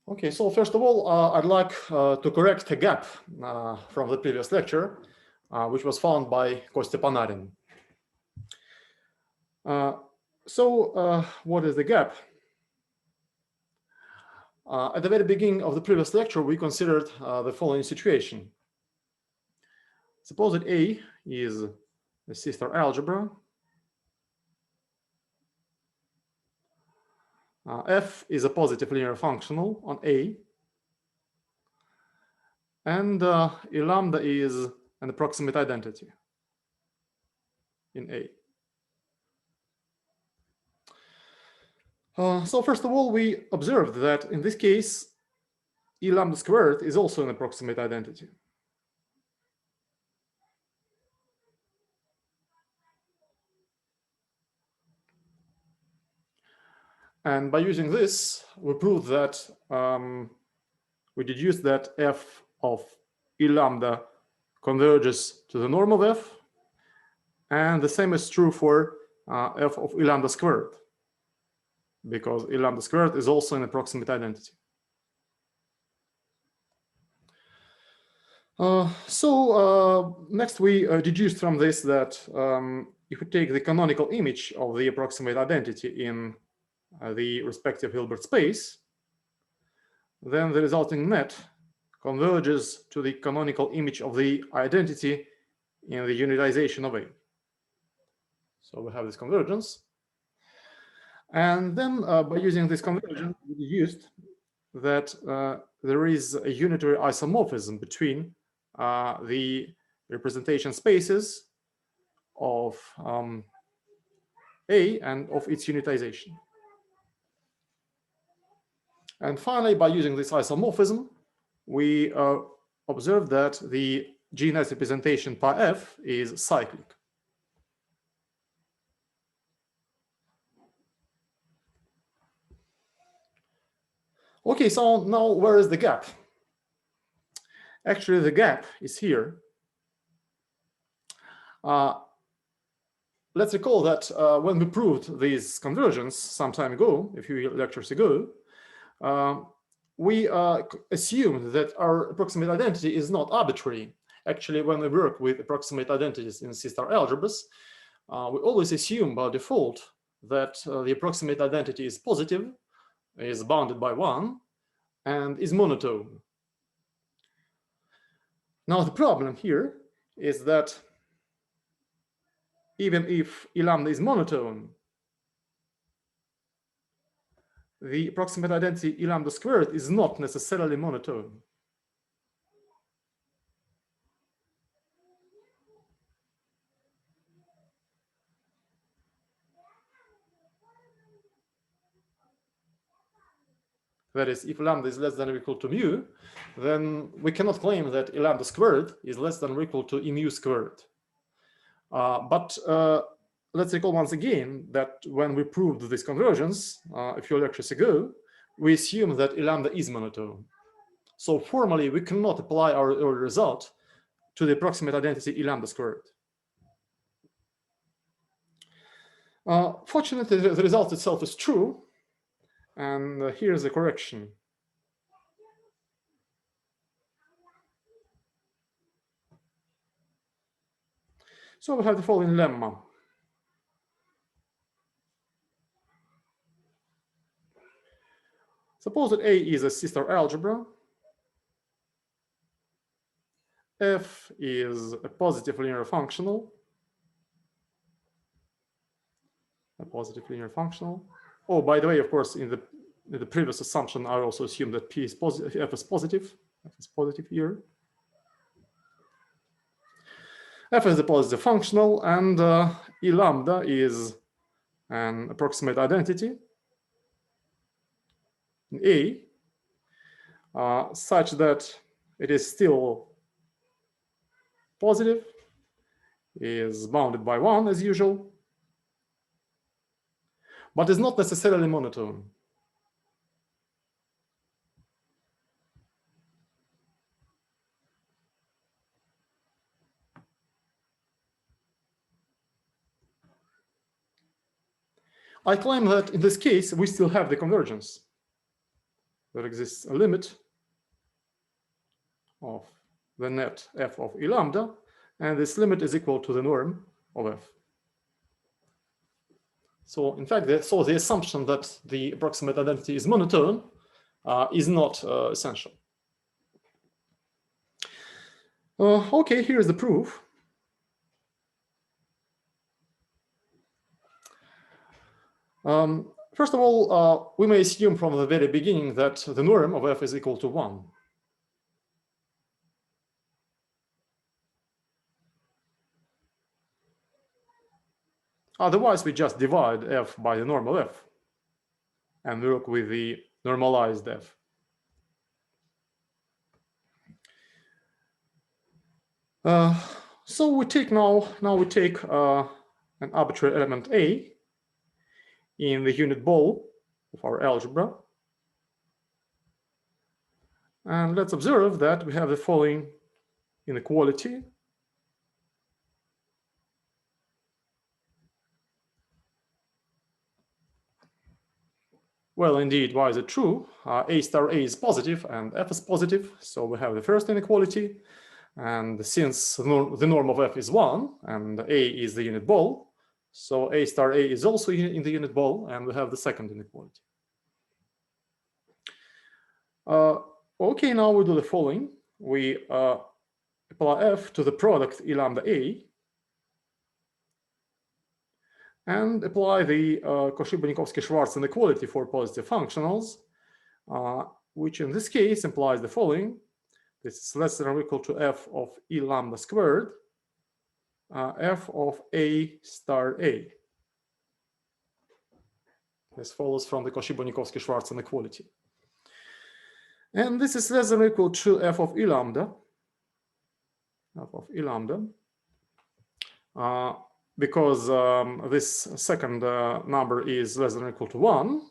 Okay, so first of all, I'd like to correct a gap from the previous lecture, which was found by Kostya Panarin. What is the gap? At the very beginning of the previous lecture, we considered the following situation. Suppose that A is a sister algebra. F is a positive linear functional on A. And E lambda is an approximate identity in A. So first of all, we observed that in this case, E lambda squared is also an approximate identity. And by using this, we proved that we deduced that f of E lambda converges to the norm of f, and the same is true for f of E lambda squared, because E lambda squared is also an approximate identity. Next we deduced from this that if we take the canonical image of the approximate identity in the respective Hilbert space, then the resulting net converges to the canonical image of the identity in the unitization of A. So we have this convergence. And then by using this convergence, we deduced that there is a unitary isomorphism between the representation spaces of A and of its unitization. And finally, by using this isomorphism, we observed that the G-net representation pi f is cyclic. Okay, so now where is the gap? Actually, the gap is here. Let's recall that when we proved this convergence some time ago, a few lectures ago, we assumed that our approximate identity is not arbitrary. Actually, when we work with approximate identities in C-star algebras, we always assume by default that the approximate identity is positive, is bounded by 1, and is monotone. Now, the problem here is that even if E lambda is monotone, the approximate identity E lambda squared is not necessarily monotone. That is, if lambda is less than or equal to mu, then we cannot claim that E lambda squared is less than or equal to E mu squared. But let's recall once again that when we proved this convergence a few lectures ago, we assumed that E lambda is monotone. So formally, we cannot apply our earlier result to the approximate identity E lambda squared. Fortunately, the result itself is true. And here's the correction. So we have the following lemma. Suppose that A is a C-star algebra. F is a positive linear functional. A positive linear functional. Oh, by the way, of course, in the previous assumption, I also assumed that P is positive, F is positive. F is positive here. F is a positive functional, and E lambda is an approximate identity in A, such that it is still positive, is bounded by 1 as usual, but is not necessarily monotone. I claim that in this case, we still have the convergence. there exists a limit of the net f of E lambda, and this limit is equal to the norm of f. So in fact, the assumption that the approximate identity is monotone is not essential. Okay, here's the proof. First of all, we may assume from the very beginning that the norm of f is equal to 1. Otherwise, we just divide f by the norm of f and work with the normalized f. So we take now we take an arbitrary element A in the unit ball of our algebra. And let's observe that we have the following inequality. Well, indeed, why is it true? A star A is positive and f is positive. So we have the first inequality. And since the norm of f is 1 and A is the unit ball, so A star A is also in the unit ball, and we have the second inequality. Okay, now we do the following. We apply f to the product E lambda A and apply the Cauchy-Pirkovskii Schwarz inequality for positive functionals, which in this case implies the following. This is less than or equal to f of E lambda squared, f of A star A. This follows from the Cauchy-Pirkovskii Schwarz inequality. And this is less than or equal to f of E lambda, because this second number is less than or equal to 1,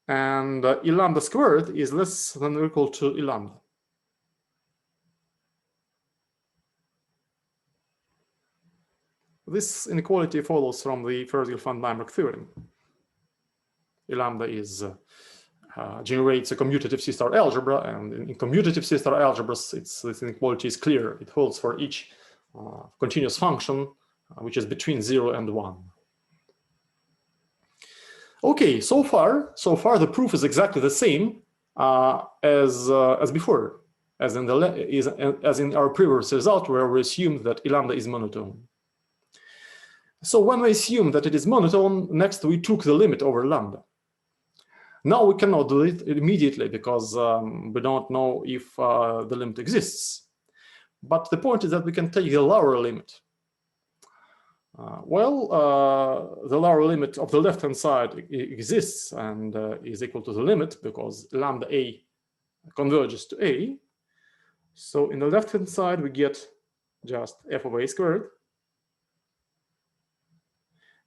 and E lambda squared is less than or equal to E lambda. This inequality follows from the First-Gelfand Dirac theorem. E lambda generates a commutative C-star algebra, and in commutative C-star algebras, this inequality is clear. It holds for each continuous function, which is between 0 and 1. Okay, so far the proof is exactly the same as before, as in our previous result, where we assumed that E lambda is monotone. So when we assume that it is monotone, next we took the limit over lambda. Now we cannot do it immediately because we don't know if the limit exists. But the point is that we can take the lower limit. The lower limit of the left-hand side exists and is equal to the limit because lambda A converges to A. So in the left-hand side, we get just f of A squared.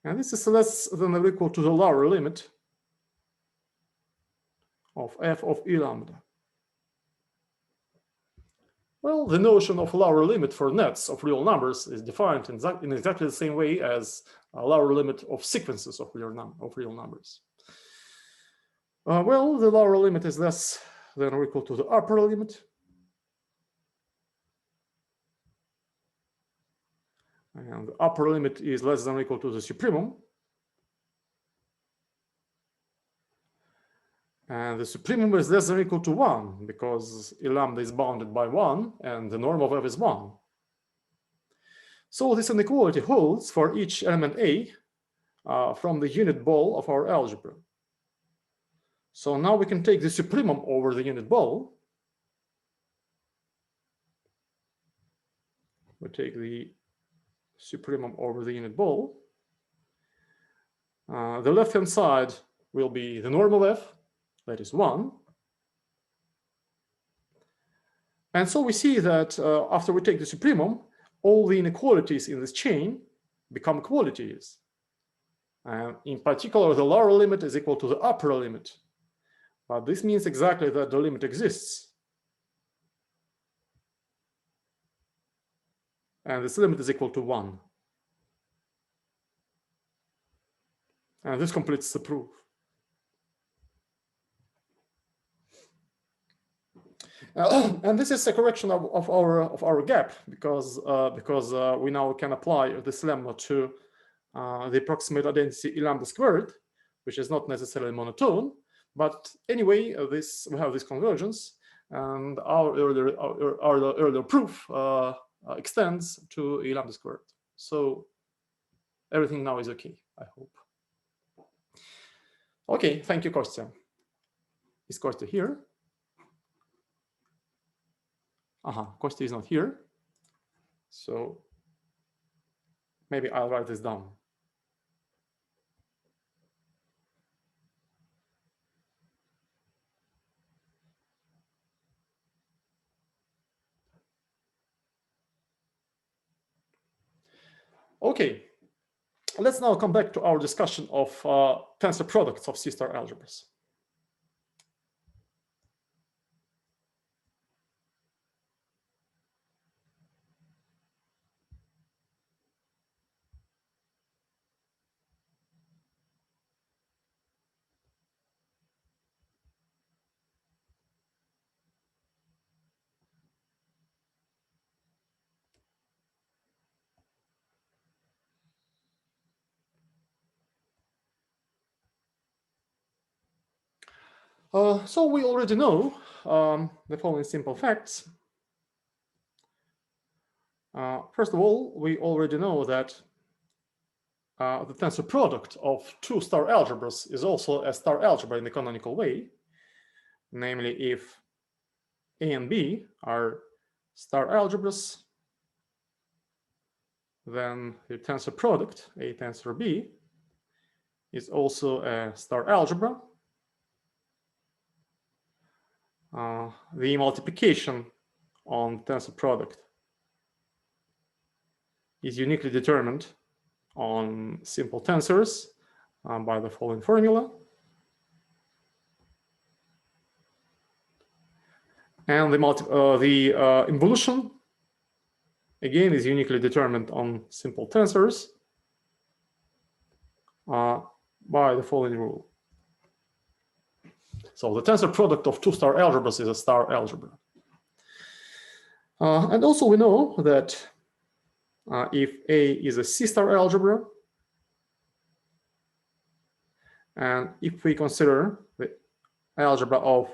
And this is less than or equal to the lower limit of f of E lambda. Well, the notion of lower limit for nets of real numbers is defined in exactly the same way as a lower limit of sequences of real numbers. Well, the lower limit is less than or equal to the upper limit. And the upper limit is less than or equal to the supremum. And the supremum is less than or equal to 1 because E lambda is bounded by 1 and the norm of f is 1. So this inequality holds for each element A from the unit ball of our algebra. So now we can take the supremum over the unit ball. We take the supremum over the unit ball. The left-hand side will be the norm of f, that is 1. And so we see that after we take the supremum, all the inequalities in this chain become equalities. In particular, the lower limit is equal to the upper limit. But this means exactly that the limit exists. And this limit is equal to 1. And this completes the proof. And this is a correction of our gap, because we now can apply this lemma to the approximate identity E lambda squared, which is not necessarily monotone. But anyway, we have this convergence, and our earlier proof extends to E lambda squared. So everything now is okay, I hope. Okay, thank you, Kostya. Is Kostya here? Kostya is not here. So maybe I'll write this down. Okay, let's now come back to our discussion of tensor products of C-star algebras. So we already know the following simple facts. First of all, we already know that the tensor product of two star algebras is also a star algebra in the canonical way. Namely, if A and B are star algebras, then the tensor product, A tensor B, is also a star algebra. The multiplication on tensor product is uniquely determined on simple tensors by the following formula. And the involution, again, is uniquely determined on simple tensors by the following rule. So the tensor product of two star algebras is a star algebra. And also we know that if A is a C-star algebra, and if we consider the algebra of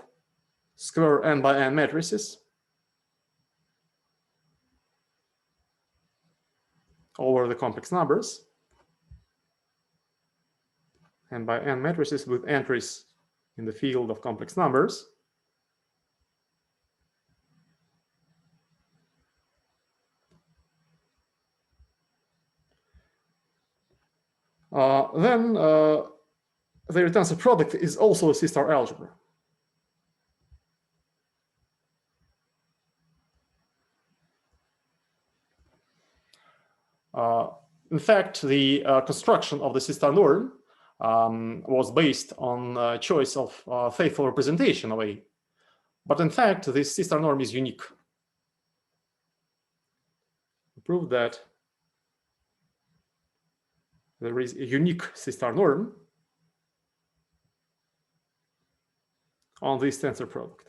square n by n matrices over the complex numbers, n by n matrices with entries in the field of complex numbers, then their tensor product is also a C-star algebra. In fact, the construction of the C-star norm was based on choice of faithful representation of A. But in fact, this C-star norm is unique. We proved that there is a unique C-star norm on this tensor product.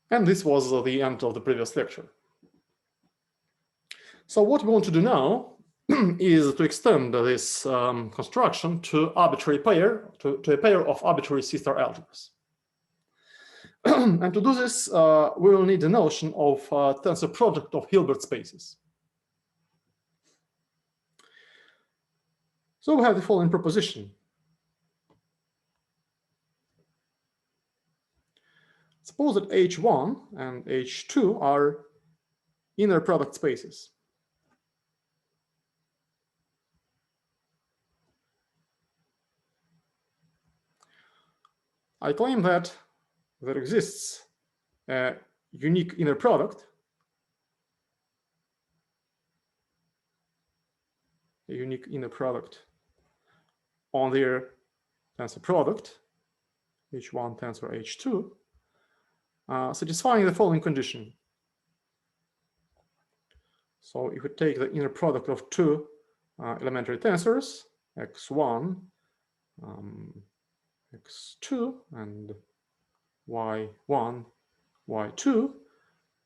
And this was the end of the previous lecture. So what we want to do now is to extend this construction to arbitrary pair, to a pair of arbitrary C-star algebras. And to do this, we will need the notion of tensor product of Hilbert spaces. So we have the following proposition. Suppose that H1 and H2 are inner product spaces. I claim that there exists a unique inner product, on their tensor product, H1 tensor H2, satisfying the following condition. So if we take the inner product of two elementary tensors x1, x2, and y1, y2,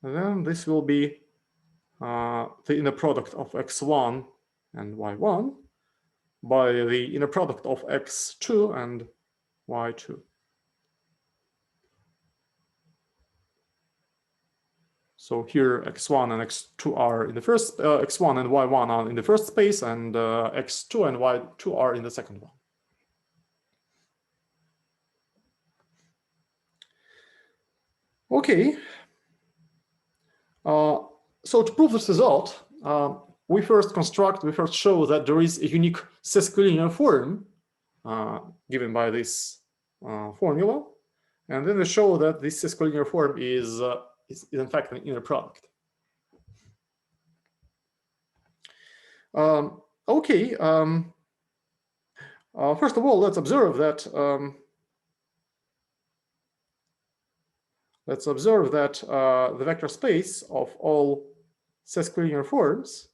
then this will be the inner product of x1 and y1 by the inner product of x2 and y2. So here x1 and x2 are in the first, x1 and y1 are in the first space, and x2 and y2 are in the second one. Okay. So to prove this result, we first show that there is a unique sesquilinear form given by this formula, and then we show that this sesquilinear form is in fact an inner product. Okay. First of all, let's observe that the vector space of all sesquilinear forms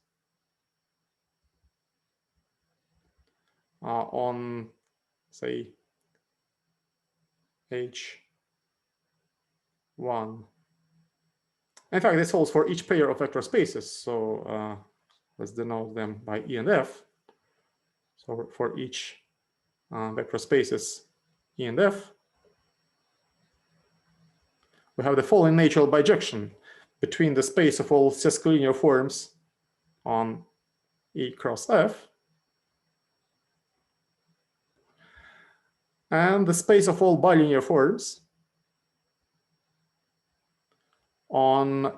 on, say, H1. In fact, this holds for each pair of vector spaces. So let's denote them by E and F. So for each vector spaces E and F, we have the following natural bijection between the space of all sesquilinear forms on E cross F and the space of all bilinear forms on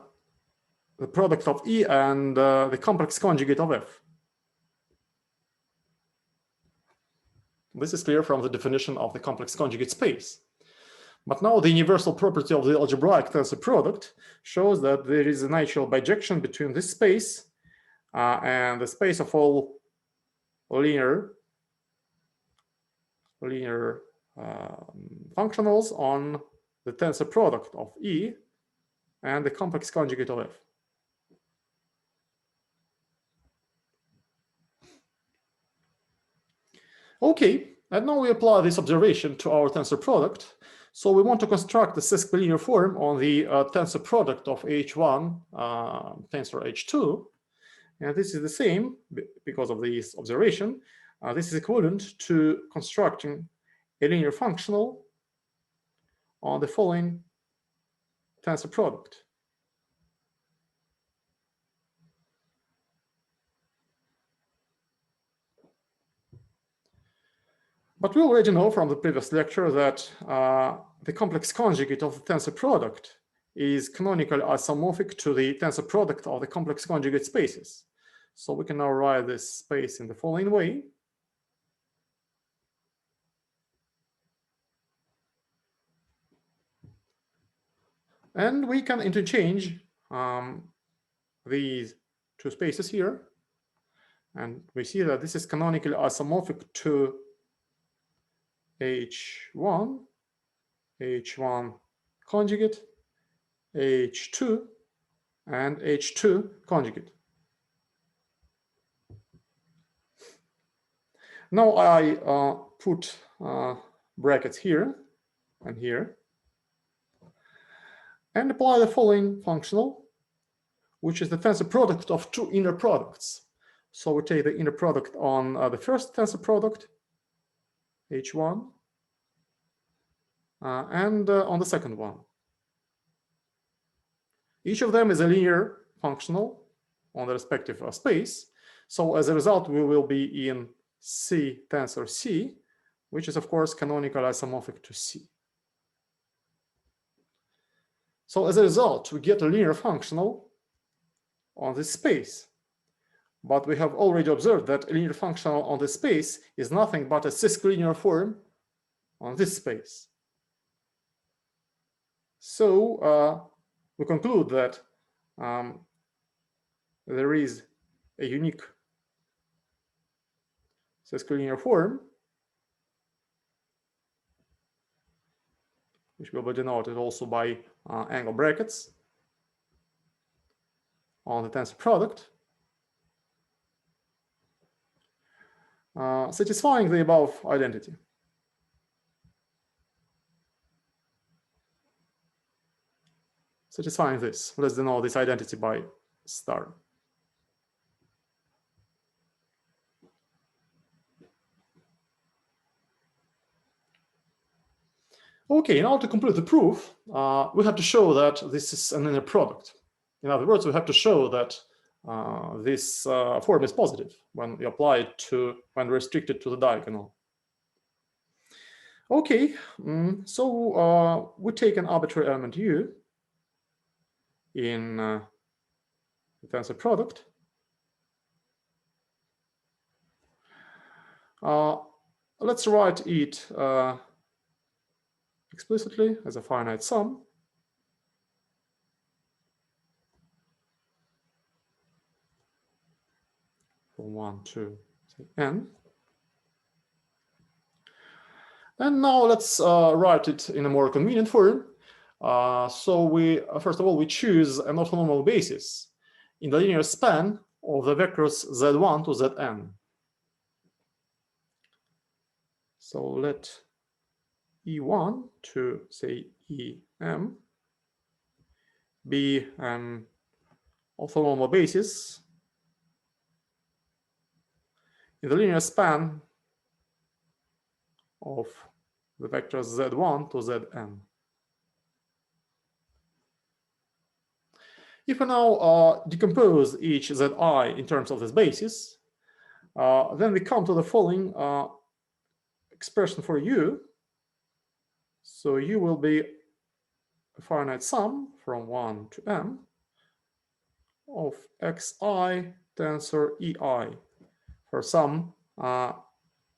the product of E and the complex conjugate of F. This is clear from the definition of the complex conjugate space. But now the universal property of the algebraic tensor product shows that there is a natural bijection between this space and the space of all linear functionals on the tensor product of E and the complex conjugate of F. Okay, and now we apply this observation to our tensor product. So we want to construct the sesquilinear form on the tensor product of H1 tensor H2. And this is the same because of this observation. This is equivalent to constructing a linear functional on the following tensor product. But we already know from the previous lecture that the complex conjugate of the tensor product is canonically isomorphic to the tensor product of the complex conjugate spaces. So we can now write this space in the following way. And we can interchange these two spaces here. And we see that this is canonically isomorphic to H1, H1 conjugate, H2, and H2 conjugate. Now I put brackets here and here and apply the following functional, which is the tensor product of two inner products. So we take the inner product on the first tensor product, H1, and on the second one. Each of them is a linear functional on the respective space. So as a result, we will be in C tensor C, which is of course canonically isomorphic to C. So as a result, we get a linear functional on this space. But we have already observed that a linear functional on this space is nothing but a cislinear form on this space. So we conclude that there is a unique cislinear form, which will be denoted also by angle brackets on the tensor product. satisfying the above identity. Satisfying this. Let's denote this identity by star. Okay, now to complete the proof, we have to show that this is an inner product. In other words, we have to show that this form is positive when we apply it to, when restricted to the diagonal. Okay, so we take an arbitrary element u in the tensor product. Let's write it explicitly as a finite sum. From 1 to say, n. And now let's write it in a more convenient form. So we, first of all, we choose an orthonormal basis in the linear span of the vectors z1 to zn. So let E1 to say EM be an orthonormal basis in the linear span of the vectors z1 to zn. If we now decompose each zi in terms of this basis, then we come to the following expression for u. So u will be a finite sum from 1 to m of xi tensor ei for some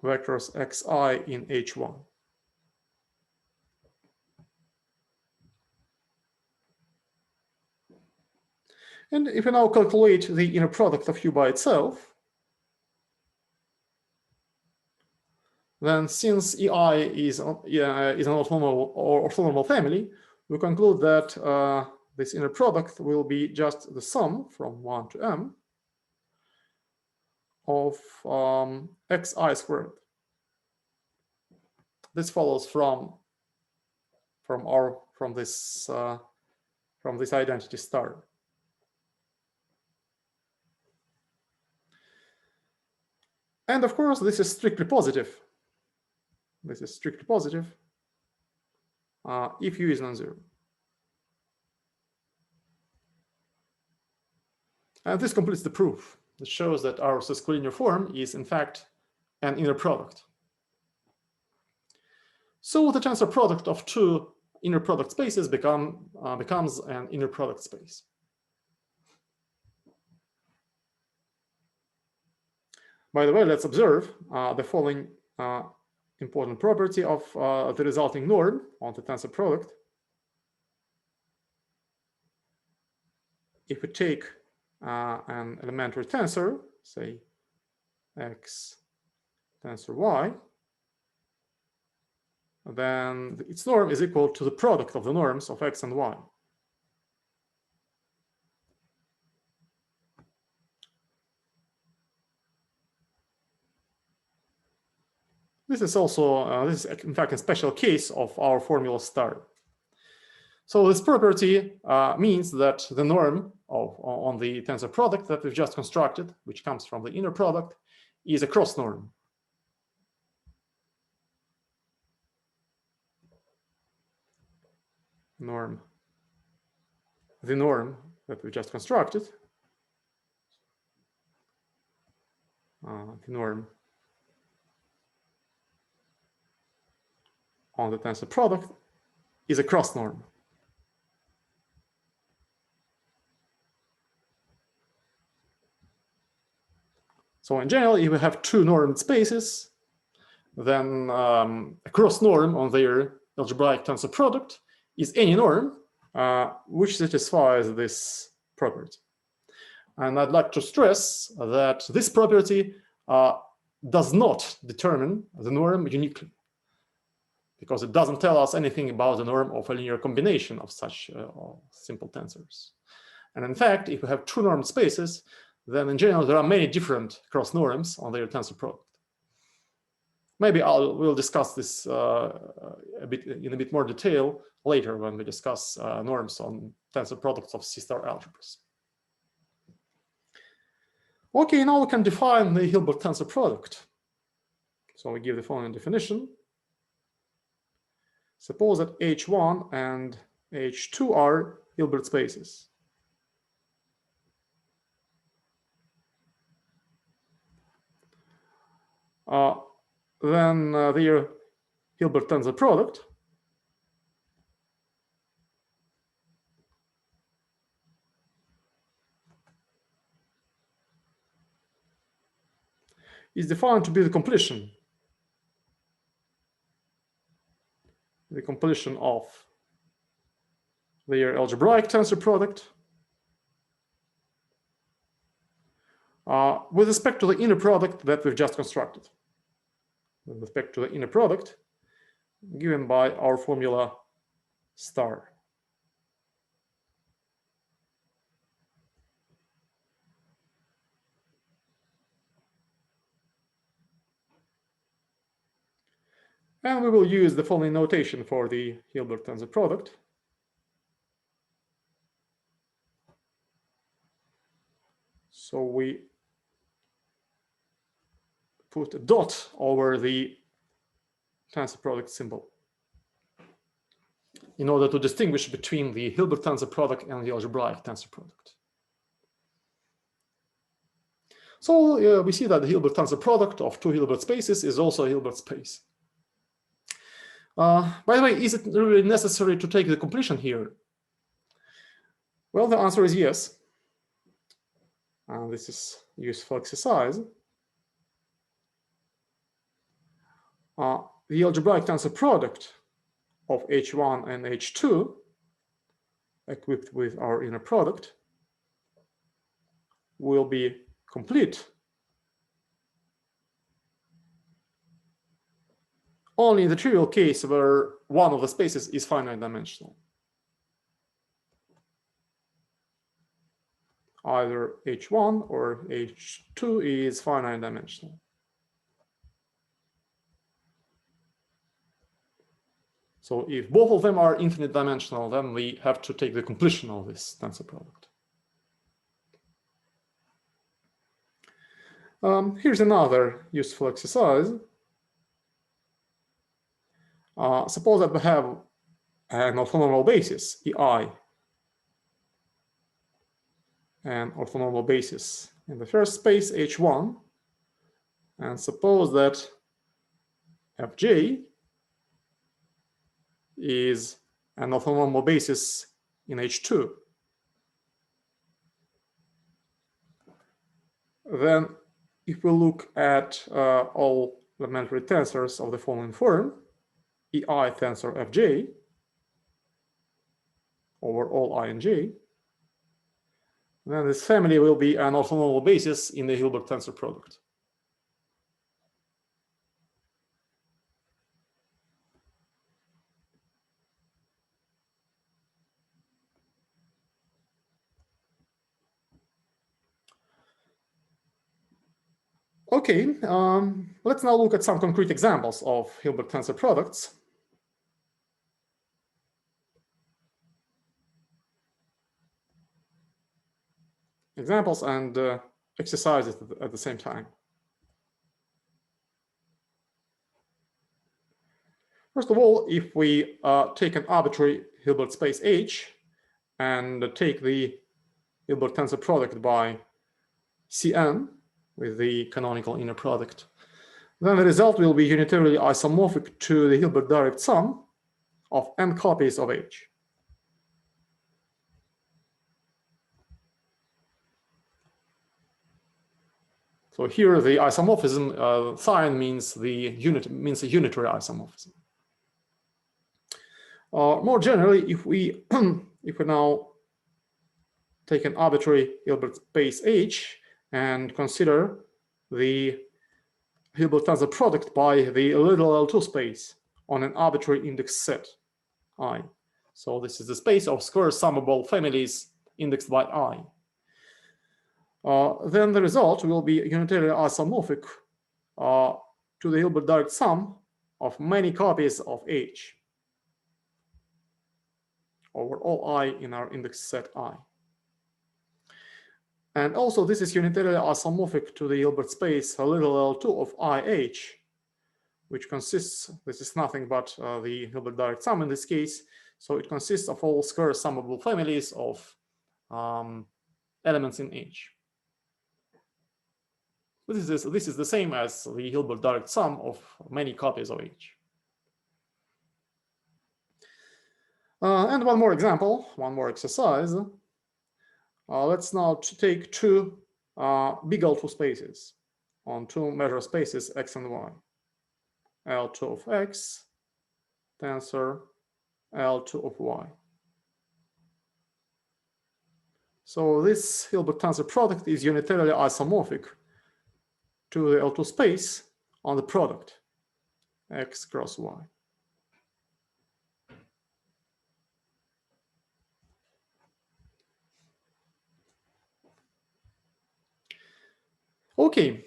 vectors xi in H1. And if we now calculate the inner product of u by itself, then since ei is an orthonormal family, we conclude that this inner product will be just the sum from 1 to m of xi squared. This follows from this identity star. And of course, this is strictly positive. This is strictly positive if u is non-zero. And this completes the proof. It shows that our sesquilinear form is in fact an inner product. So the tensor product of two inner product spaces becomes an inner product space. By the way, let's observe the following important property of the resulting norm on the tensor product. If we take an elementary tensor, say x tensor y, then its norm is equal to the product of the norms of x and y. This is also, this is in fact a special case of our formula star. So this property means that the norm on the tensor product that we've just constructed, which comes from the inner product, is a cross norm. The norm that we just constructed, the norm on the tensor product is a cross norm. So in general, if we have two normed spaces, then a cross norm on their algebraic tensor product is any norm which satisfies this property. And I'd like to stress that this property does not determine the norm uniquely, because it doesn't tell us anything about the norm of a linear combination of such simple tensors. And in fact, if we have two normed spaces, then in general, there are many different cross norms on their tensor product. Maybe we'll discuss this in a bit more detail later when we discuss norms on tensor products of C-star algebras. Okay, now we can define the Hilbert tensor product. So we give the following definition. Suppose that H1 and H2 are Hilbert spaces. Then their Hilbert tensor product is defined to be the completion of their algebraic tensor product with respect to the inner product that we've just constructed. With respect to the inner product given by our formula star. And we will use the following notation for the Hilbert tensor product. So we put a dot over the tensor product symbol in order to distinguish between the Hilbert tensor product and the algebraic tensor product. So we see that the Hilbert tensor product of two Hilbert spaces is also a Hilbert space. By the way, is it really necessary to take the completion here? Well, the answer is yes. This is useful exercise. The algebraic tensor product of H1 and H2 equipped with our inner product will be complete only in the trivial case where one of the spaces is finite dimensional. Either H1 or H2 is finite dimensional. So if both of them are infinite dimensional, then we have to take the completion of this tensor product. Here's another useful exercise. Suppose that we have an orthonormal basis, EI, an orthonormal basis in the first space, H1, and suppose that Fj is an orthonormal basis in H2. Then if we look at all elementary tensors of the following form, EI tensor Fj over all I and j, then this family will be an orthonormal basis in the Hilbert tensor product. Okay, let's now look at some concrete examples of Hilbert tensor products. Examples and exercises at the same time. First of all, if we take an arbitrary Hilbert space H and take the Hilbert tensor product by Cn with the canonical inner product, then the result will be unitarily isomorphic to the Hilbert direct sum of n copies of H. So here the isomorphism sign means a unitary isomorphism. More generally, if we now take an arbitrary Hilbert space H and consider the Hilbert tensor product by the little L2 space on an arbitrary index set I. So this is the space of square summable families indexed by I. Then the result will be unitarily isomorphic to the Hilbert direct sum of many copies of H over all I in our index set I. And also this is unitarily isomorphic to the Hilbert space little L2 of IH, which consists, this is nothing but the Hilbert direct sum in this case, so it consists of all square summable families of elements in H. This is the same as the Hilbert direct sum of many copies of H. And one more example, one more exercise. Let's now take two big L2 spaces on two measure spaces X and Y. L2 of X, tensor L2 of Y. So this Hilbert tensor product is unitarily isomorphic to the L2 space on the product X cross Y. Okay,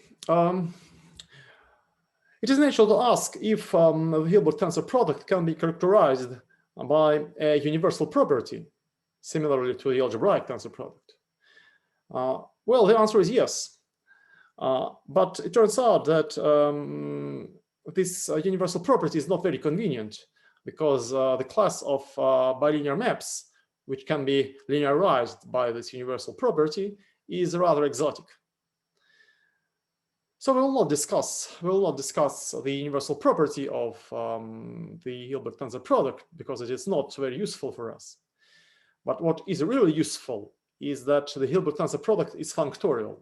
it is natural to ask if the Hilbert tensor product can be characterized by a universal property, similarly to the algebraic tensor product. Well, the answer is yes, but it turns out that this universal property is not very convenient because the class of bilinear maps, which can be linearized by this universal property, is rather exotic. So we will not discuss the universal property of the Hilbert tensor product because it is not very useful for us. But what is really useful is that the Hilbert tensor product is functorial.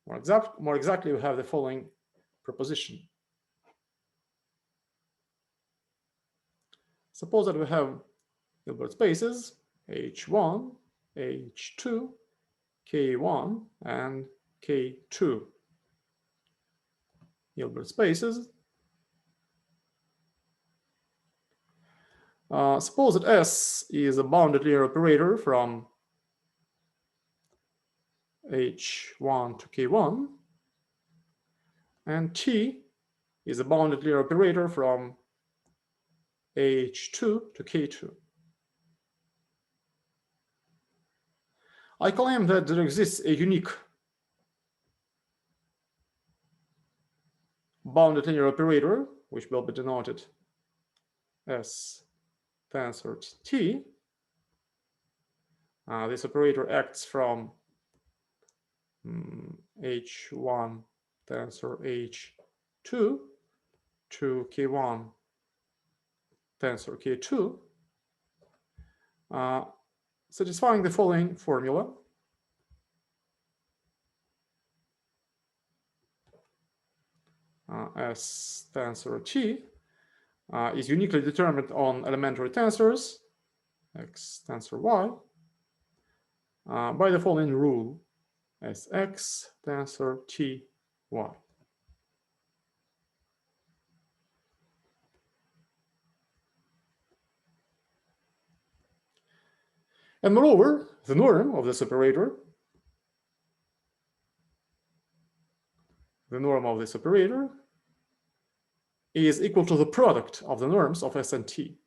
More exactly, we have the following proposition. Suppose that we have Hilbert spaces H1, H2, K1, and K2 Hilbert spaces. Suppose that S is a bounded linear operator from H1 to K1, and T is a bounded linear operator from H2 to K2. I claim that there exists a unique bounded linear operator, which will be denoted as tensor T. This operator acts from H1 tensor H2 to K1 tensor K2, satisfying the following formula. As tensor T is uniquely determined on elementary tensors, X tensor Y, by the following rule, as X tensor T Y. And moreover, the norm of this operator, is equal to the product of the norms of S and T.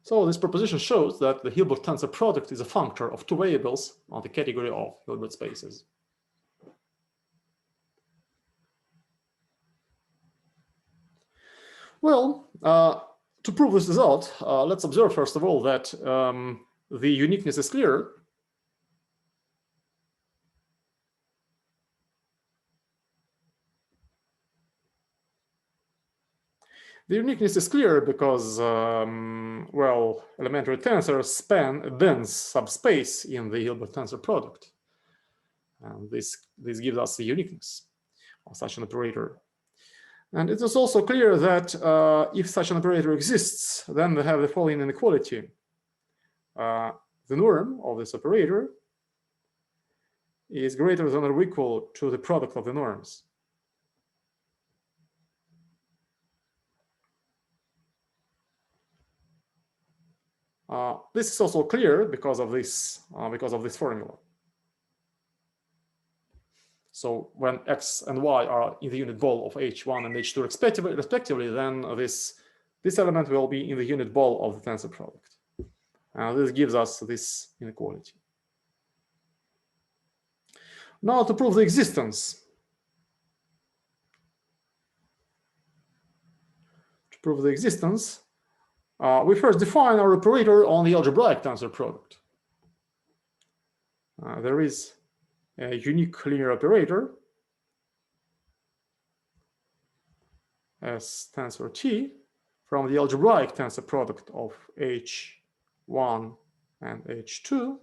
So this proposition shows that the Hilbert tensor product is a functor of two variables on the category of Hilbert spaces. Well, to prove this result, let's observe first of all that the uniqueness is clear. The uniqueness is clear because, well, elementary tensors span a dense subspace in the Hilbert tensor product. And this gives us the uniqueness of such an operator. And it is also clear that if such an operator exists, then we have the following inequality. The norm of this operator is greater than or equal to the product of the norms. This is also clear because of this formula. So when x and y are in the unit ball of h1 and h2 respectively, then this element will be in the unit ball of the tensor product. This gives us this inequality. Now to prove the existence. We first define our operator on the algebraic tensor product. There is a unique linear operator as tensor T from the algebraic tensor product of H1 and H2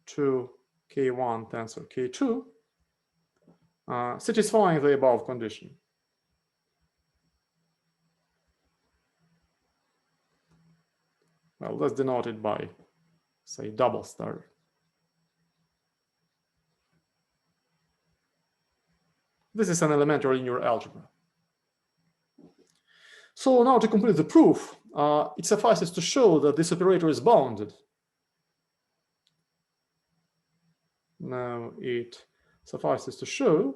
to K1 tensor K2, satisfying the above condition. Well, that's denoted by, say, double star. This is an elementary linear algebra. So now to complete the proof, it suffices to show that this operator is bounded. Now it suffices to show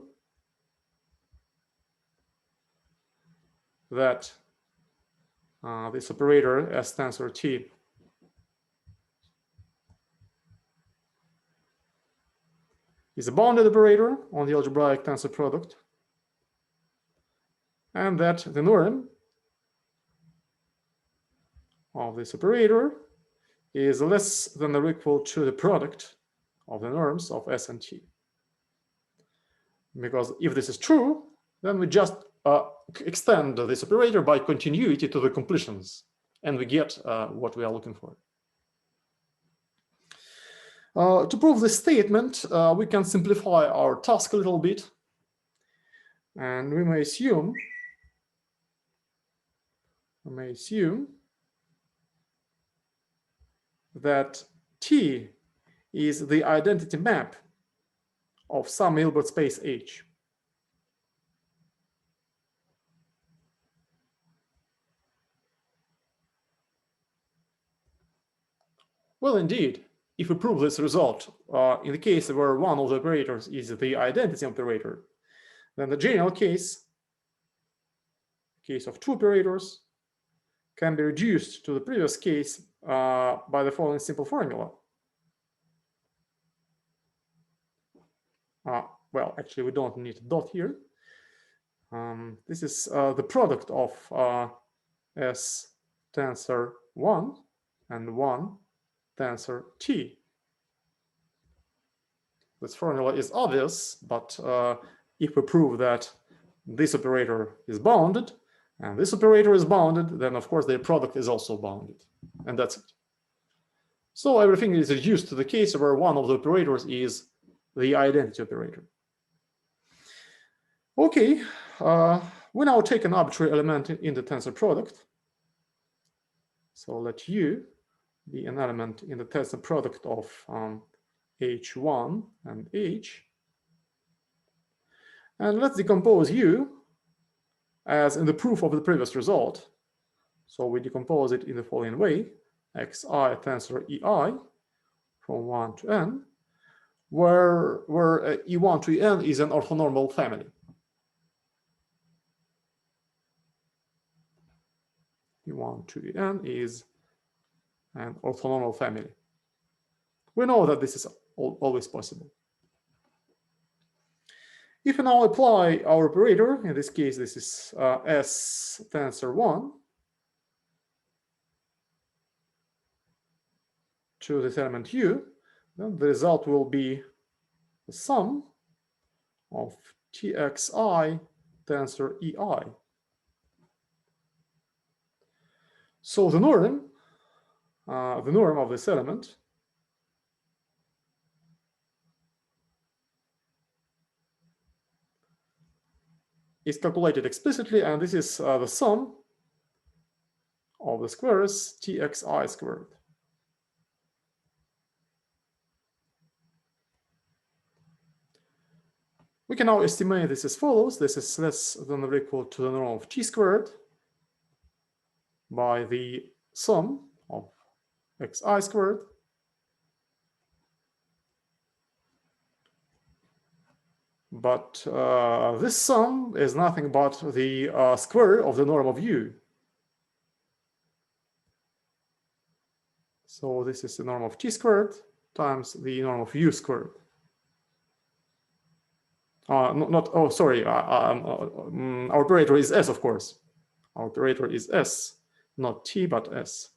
that this operator as tensor T is a bounded operator on the algebraic tensor product, and that the norm of this operator is less than or equal to the product of the norms of S and T. Because if this is true, then we just extend this operator by continuity to the completions, and we get what we are looking for. To prove this statement, we can simplify our task a little bit, and we may assume that T is the identity map of some Hilbert space H. Well, indeed, if we prove this result in the case where one of the operators is the identity operator, then the general case of two operators, can be reduced to the previous case by the following simple formula. Well, actually, we don't need a dot here. This is the product of S tensor 1 and 1 tensor T. This formula is obvious, but if we prove that this operator is bounded and this operator is bounded, then of course their product is also bounded, and that's it. So everything is reduced to the case where one of the operators is the identity operator. Okay, we now take an arbitrary element in the tensor product. So let U be an element in the tensor product of H1 and H. And let's decompose U as in the proof of the previous result. So we decompose it in the following way: xi tensor ei from 1 to n, where e1 to en is an orthonormal family. E1 to en is an orthonormal family. We know that this is always possible. If we now apply our operator, in this case, this is S tensor 1, to this element U, then the result will be the sum of Txi tensor Ei. So the norm of this element is calculated explicitly, and this is the sum of the squares Txi squared. We can now estimate this as follows. This is less than or equal to the norm of T squared by the sum of xi squared but this sum is nothing but the square of the norm of u. So this is the norm of t squared times the norm of u squared. Our operator is s, of course. Our operator is s, not t, but s.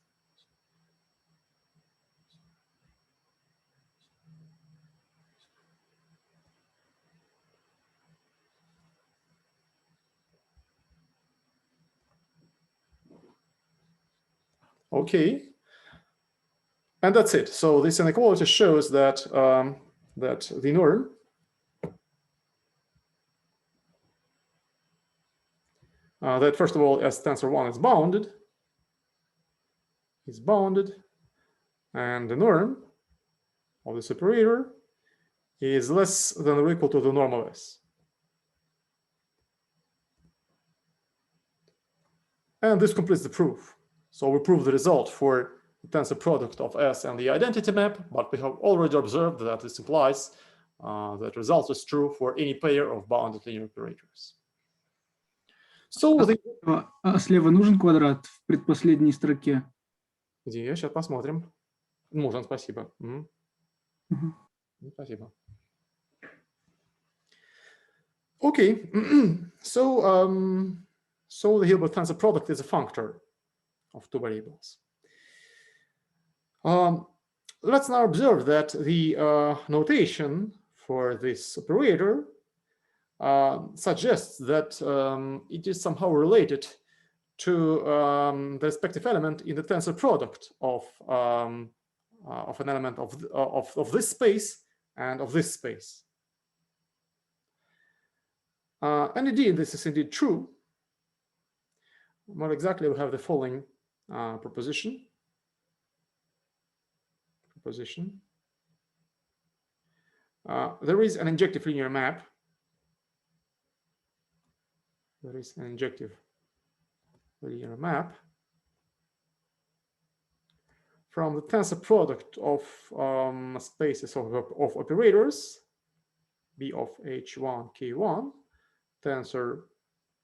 Okay, and that's it. So this inequality shows that that the norm that first of all, as tensor 1 is bounded, and the norm of this operator is less than or equal to the norm of S. And this completes the proof. So we prove the result for the tensor product of S and the identity map, but we have already observed that this implies that result is true for any pair of bounded linear operators. So слева нужен квадрат в предпоследней строке? Где? Сейчас посмотрим. Нужен, спасибо. Спасибо. Okay, so the Hilbert tensor product is a functor of two variables. Let's now observe that the notation for this operator suggests that it is somehow related to the respective element in the tensor product of an element of this space and of this space. And indeed, this is indeed true. More exactly, we have the following proposition. There is an injective linear map. From the tensor product of spaces of operators, B of H1, K1, tensor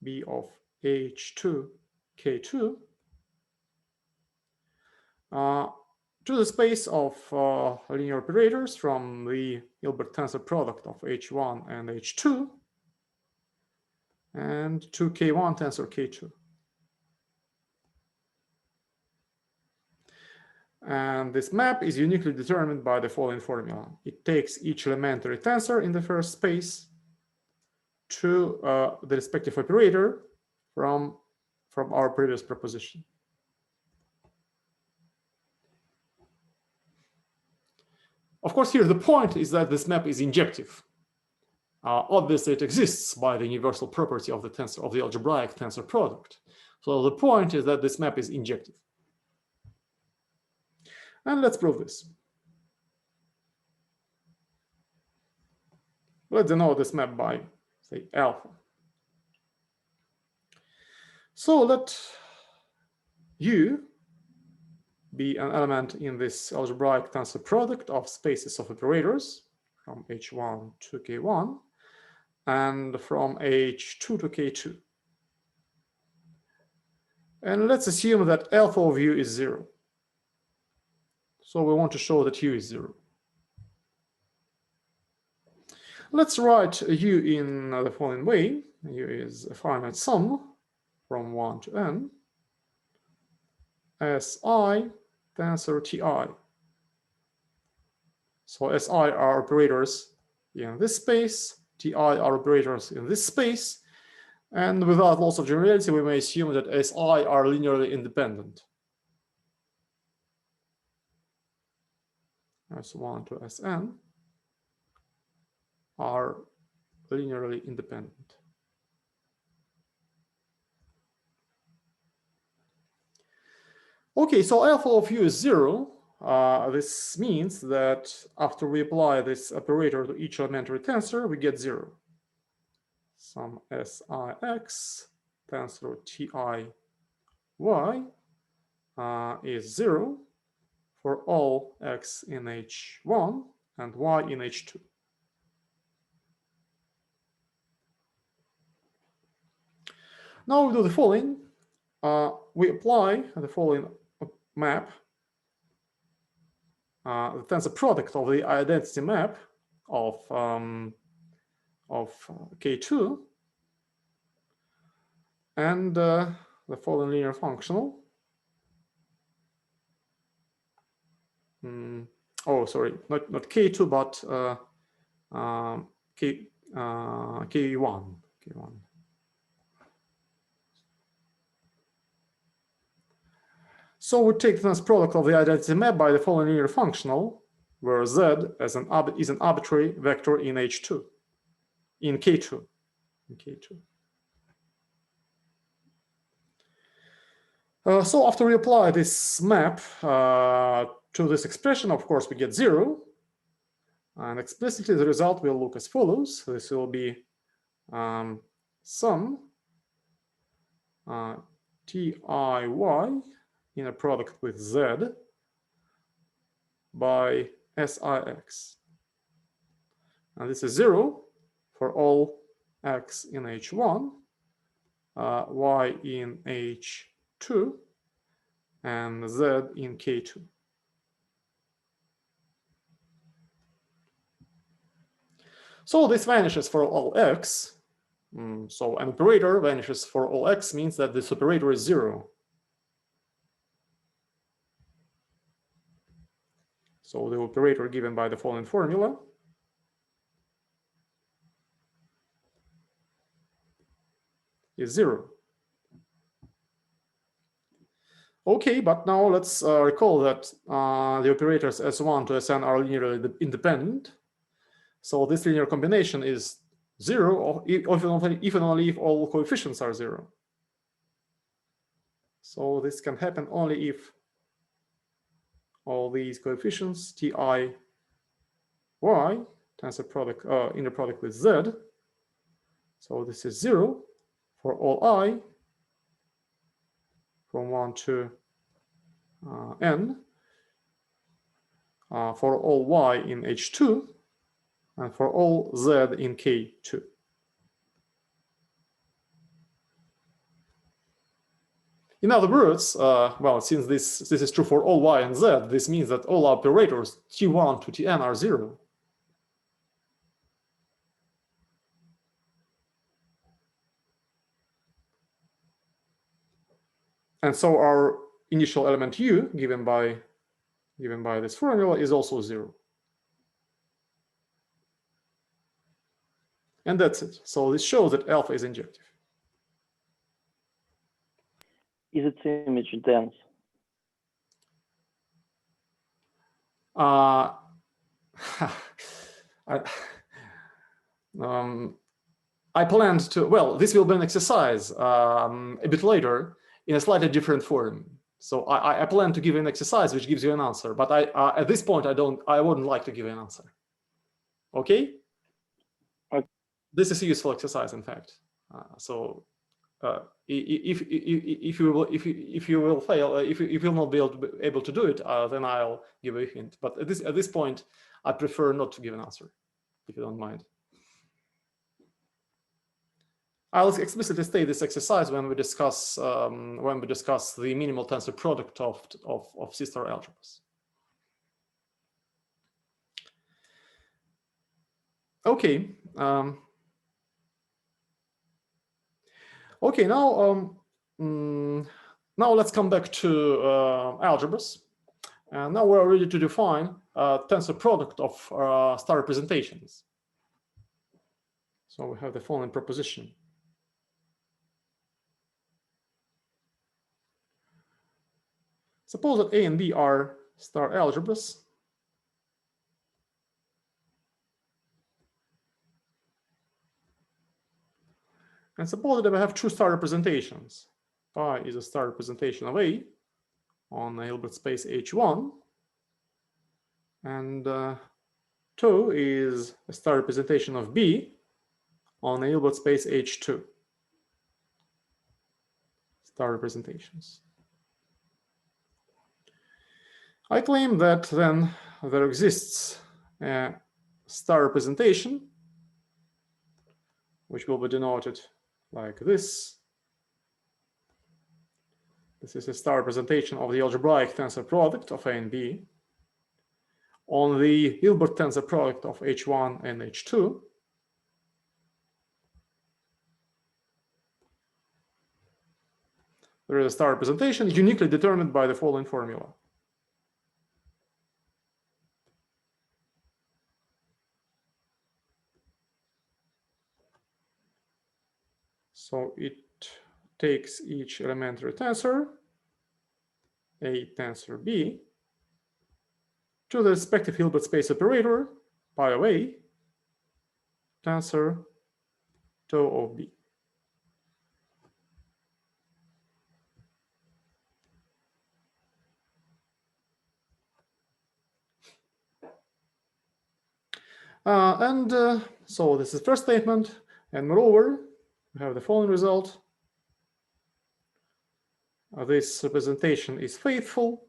B of H2, K2, to the space of linear operators from the Hilbert tensor product of H1 and H2, and to K1 tensor K2. And this map is uniquely determined by the following formula. It takes each elementary tensor in the first space to the respective operator from our previous proposition. Of course, here the point is that this map is injective. Obviously, it exists by the universal property of the tensor, of the algebraic tensor product. So the point is that this map is injective. And let's prove this. Let's denote this map by, say, alpha. So let U be an element in this algebraic tensor product of spaces of operators from H1 to K1 and from H2 to K2. And let's assume that alpha of U is 0. So we want to show that U is 0. Let's write U in the following way. U is a finite sum from 1 to n, Si tensor Ti. So Si are operators in this space, Ti are operators in this space, and without loss of generality, we may assume that Si are linearly independent. S1 to Sn are linearly independent. Okay, so alpha of U is 0. This means that after we apply this operator to each elementary tensor, we get 0. Some Six tensor Ti y is 0 for all x in H1 and y in H2. Now we do the following. We apply the following map, the tensor product of the identity map of K2 and the following linear functional. Oh, sorry, not K2, but K1. So we take the tensor product of the identity map by the following linear functional, where z is an arbitrary vector in H2, in K2. So after we apply this map to this expression, of course, we get 0. And explicitly, the result will look as follows. This will be sum TIY in a product with z by SIX. And this is 0 for all x in H1, y in H2, and z in K2. So this vanishes for all x. So an operator vanishes for all x means that this operator is 0. So the operator given by the following formula is 0. Okay, but now let's recall that the operators S1 to Sn are linearly independent. So this linear combination is 0, or if and only if all coefficients are 0. So this can happen only if all these coefficients Ti, y, tensor product, inner product with z. So this is 0 for all I from 1 to n, for all y in H2, and for all z in K2. In other words, well, since this is true for all y and z, this means that all operators T1 to Tn are 0. And so our initial element u, given by this formula, is also 0. And that's it. So this shows that alpha is injective. Is its image dense? I planned to, well, this will be an exercise a bit later in a slightly different form. So I plan to give an exercise which gives you an answer, but at this point I wouldn't like to give an answer. Okay? Okay. This is a useful exercise, in fact. If you will fail, if you will not be able to do it, then I'll give you a hint. But at this point, I prefer not to give an answer, if you don't mind. I'll explicitly state this exercise when we discuss the minimal tensor product of C-star algebras. Okay. Okay, now let's come back to algebras. And now we're ready to define tensor product of star representations. So we have the following proposition. Suppose that A and B are star algebras. And suppose that we have two star representations. Pi is a star representation of A on the Hilbert space H1, and 2 is a star representation of B on the Hilbert space H2. Star representations. I claim that then there exists a star representation, which will be denoted like this. This is a star representation of the algebraic tensor product of A and B on the Hilbert tensor product of H1 and H2. There is a star representation uniquely determined by the following formula. So it takes each elementary tensor, A tensor B, to the respective Hilbert space operator, pi of A, tensor tau of B. So this is the first statement, and moreover, we have the following result. This representation is faithful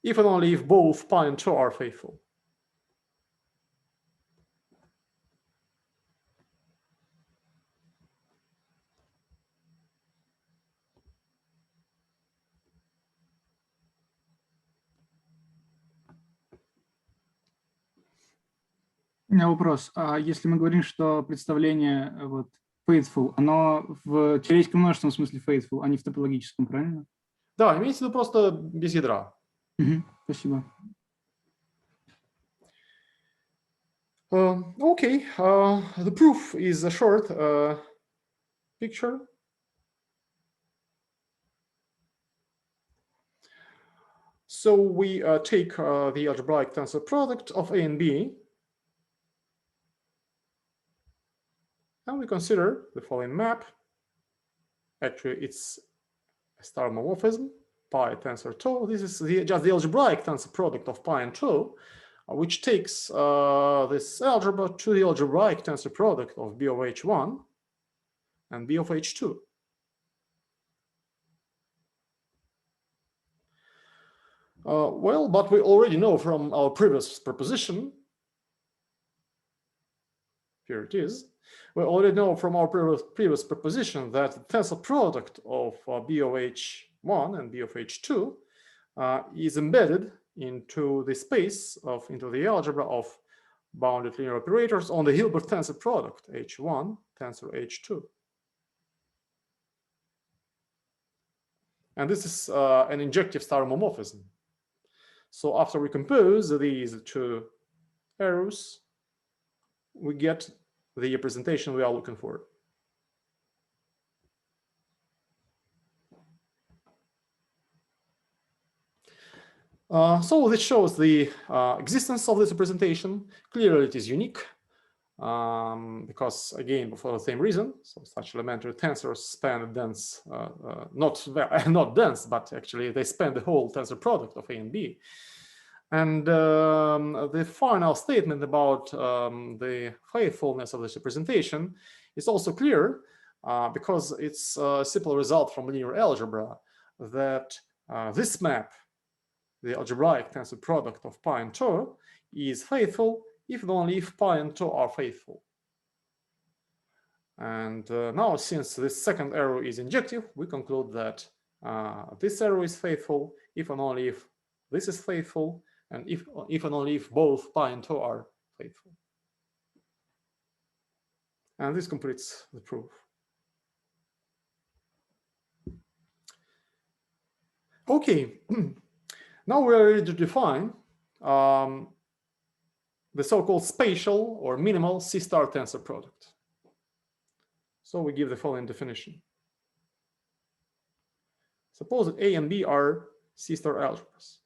if and only if both pi and tau are faithful. У меня вопрос. А если мы говорим, что представление вот faithful, оно в теоретическом множественном смысле faithful, а не в топологическом, правильно? Да, имеется в виду просто без ядра. Спасибо. Okay, the proof is a short picture. So we take the algebraic tensor product of A and B, and we consider the following map. Actually, it's a star homomorphism, pi tensor tau. This is just the algebraic tensor product of pi and tau, which takes this algebra to the algebraic tensor product of B of H1 and B of H2. Well, but we already know from our previous proposition, here it is, we already know from our previous proposition that the tensor product of B of H1 and B of H2 is embedded into the space of, into the algebra of bounded linear operators on the Hilbert tensor product H1 tensor H2. And this is an injective star homomorphism. So after we compose these two arrows, we get the representation we are looking for. So this shows the existence of this representation. Clearly, it is unique because, again, for the same reason. So such elementary tensors span dense, not dense, but actually they span the whole tensor product of A and B. And the final statement about the faithfulness of this representation is also clear because it's a simple result from linear algebra that this map, the algebraic tensor product of pi and tau, is faithful if and only if pi and tau are faithful. And now, since this second arrow is injective, we conclude that this arrow is faithful if and only if this is faithful, and if and only if both pi and tau are faithful. And this completes the proof. Okay, now we are ready to define the so-called spatial or minimal C-star tensor product. So we give the following definition. Suppose that A and B are C-star algebras.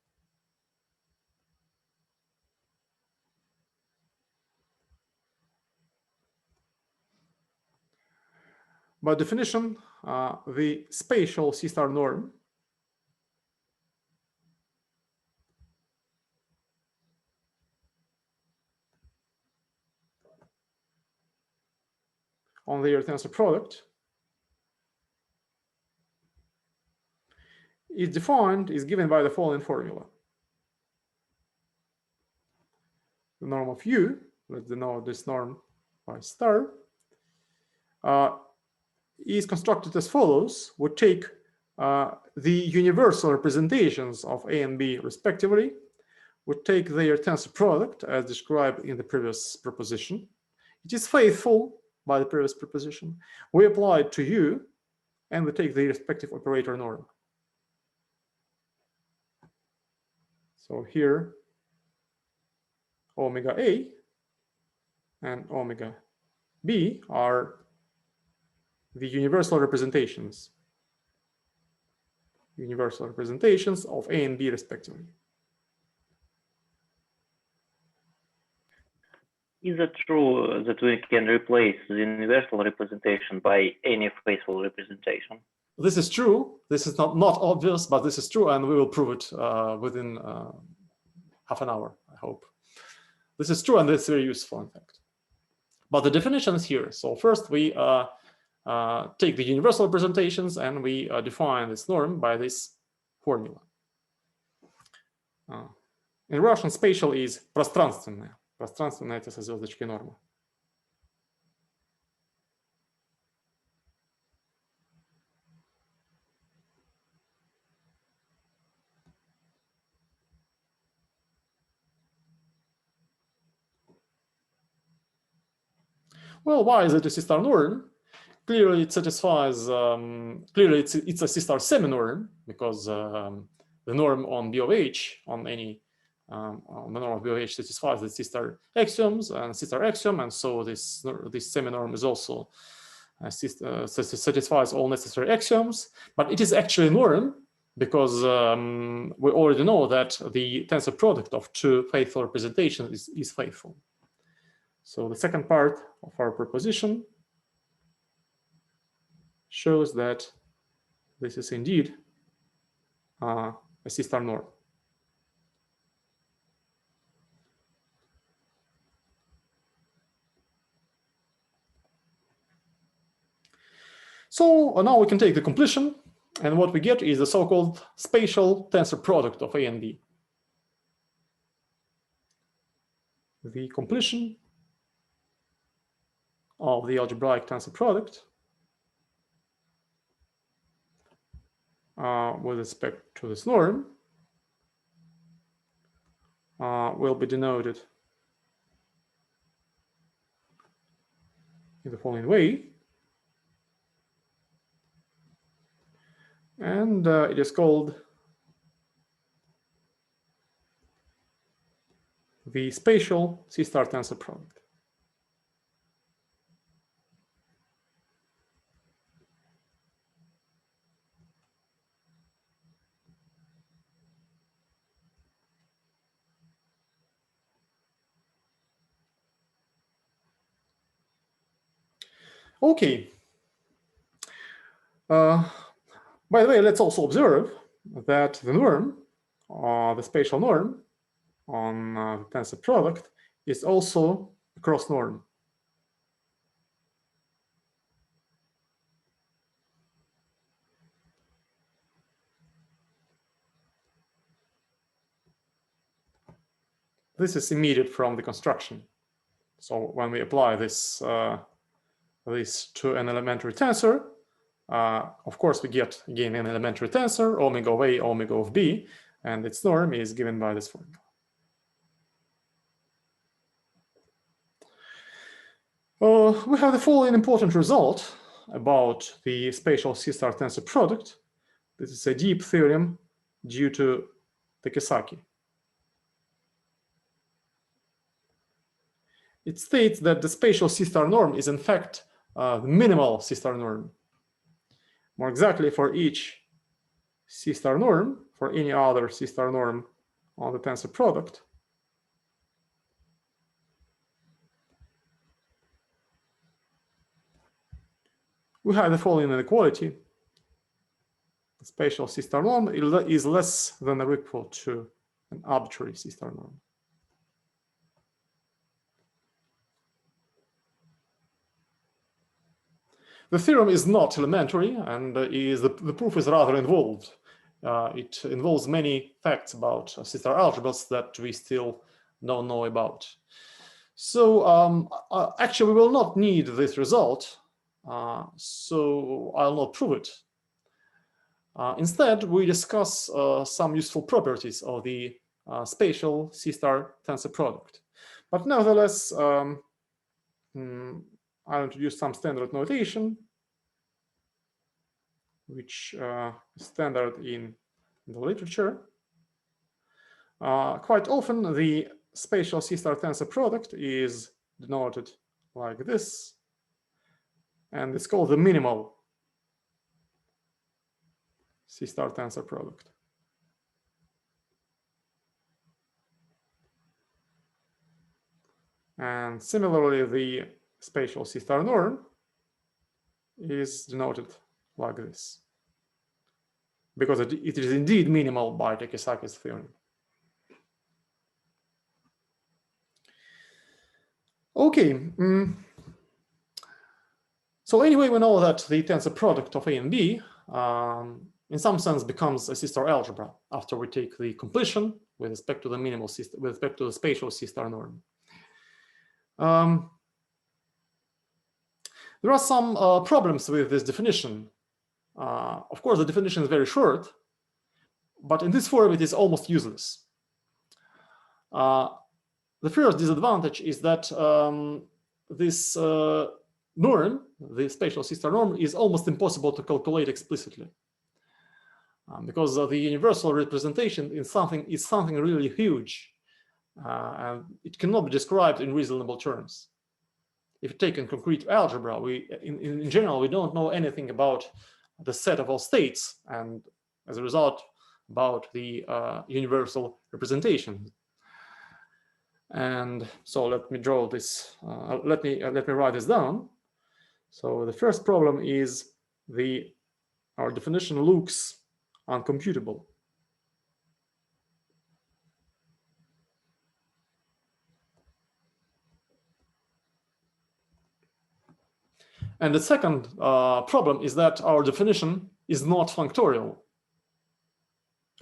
By definition, the spatial C-star norm on their tensor product is given by the following formula. The norm of U, let's denote this norm by star, is constructed as follows. We take the universal representations of A and B respectively. We take their tensor product as described in the previous proposition. It is faithful by the previous proposition. We apply it to U and we take the respective operator norm. So here, omega A and omega B are the universal representations of A and B respectively. Is it true that we can replace the universal representation by any faithful representation? This is true. This is not obvious, but this is true, and we will prove it within half an hour, I hope. This is true, and it's very useful, in fact. But the definition is here. So first we take the universal representations and we define this norm by this formula. In Russian, spatial is пространственная. Пространственная — это со звездочкой норма. Well, why is it a C-star norm? Clearly, it satisfies. Clearly, it's a C-star semi-norm because the norm on B of H on any on the norm of B of H satisfies the C-star axioms and C-star axiom, and so this semi-norm is also satisfies all necessary axioms. But it is actually a norm because we already know that the tensor product of two faithful representations is faithful. So the second part of our proposition shows that this is indeed a C-star norm. So now we can take the completion, and what we get is the so-called spatial tensor product of A and B. The completion of the algebraic tensor product with respect to this norm will be denoted in the following way. And it is called the spatial C-star tensor product. Okay. By the way, let's also observe that the norm, the spatial norm on the tensor product is also a cross norm. This is immediate from the construction. So when we apply this to an elementary tensor, of course, we get again an elementary tensor, omega of A, omega of B, and its norm is given by this formula. We have the following important result about the spatial C-star tensor product. This is a deep theorem due to Pirkovskii. It states that the spatial C-star norm is in fact the minimal C-star norm. More exactly, for each C-star norm, for any other C-star norm on the tensor product, we have the following inequality. The spatial C-star norm is less than or equal to an arbitrary C-star norm. The theorem is not elementary, and the proof is rather involved. it involves many facts about C-star algebras that we still don't know about. So actually, we will not need this result, so I'll not prove it. Instead, we discuss some useful properties of the spatial C-star tensor product. But nevertheless, I'll introduce some standard notation, which is standard in the literature. Quite often, the spatial C-star tensor product is denoted like this, and it's called the minimal C-star tensor product. And similarly, the spatial C-star norm is denoted like this, because it is indeed minimal by Pirkovskii's theorem. Okay. So anyway, we know that the tensor product of A and B in some sense becomes a C-star algebra after we take the completion with respect to the minimal C-star, with respect to the spatial C-star norm. There are some problems with this definition. Of course, the definition is very short, but in this form, it is almost useless. The first disadvantage is that this norm, the spatial C-star norm, is almost impossible to calculate explicitly, because the universal representation is something really huge, and it cannot be described in reasonable terms. If you take in concrete algebra, in general, we don't know anything about the set of all states, and as a result, about the universal representation. And so let me draw this. Let me write this down. So the first problem is our definition looks uncomputable. And the second problem is that our definition is not functorial.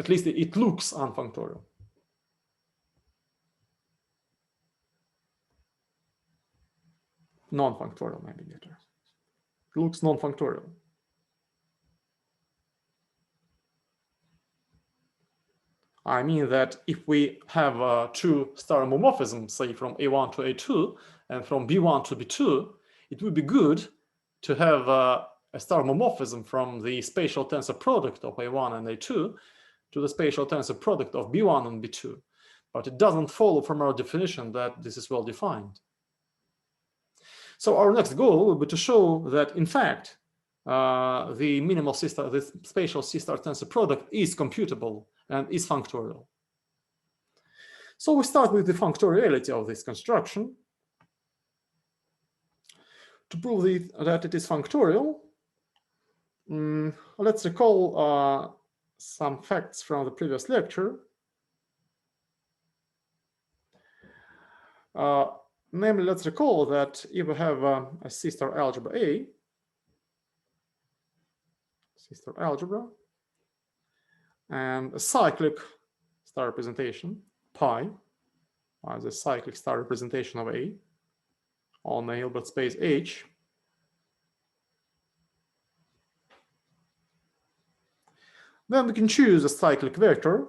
At least it looks unfunctorial. Non-functorial, maybe better. It looks non-functorial. I mean that if we have two star homomorphisms, say from A1 to A2 and from B1 to B2, it would be good to have a star homomorphism from the spatial tensor product of A1 and A2 to the spatial tensor product of B1 and B2. But it doesn't follow from our definition that this is well defined. So our next goal will be to show that, in fact, the spatial C-star tensor product is computable and is functorial. So we start with the functoriality of this construction. To prove that it is functorial, let's recall some facts from the previous lecture. Namely, let's recall that if we have a C-star algebra A, C-star algebra, and a cyclic star representation, pi, as a cyclic star representation of A on a Hilbert space H, then we can choose a cyclic vector,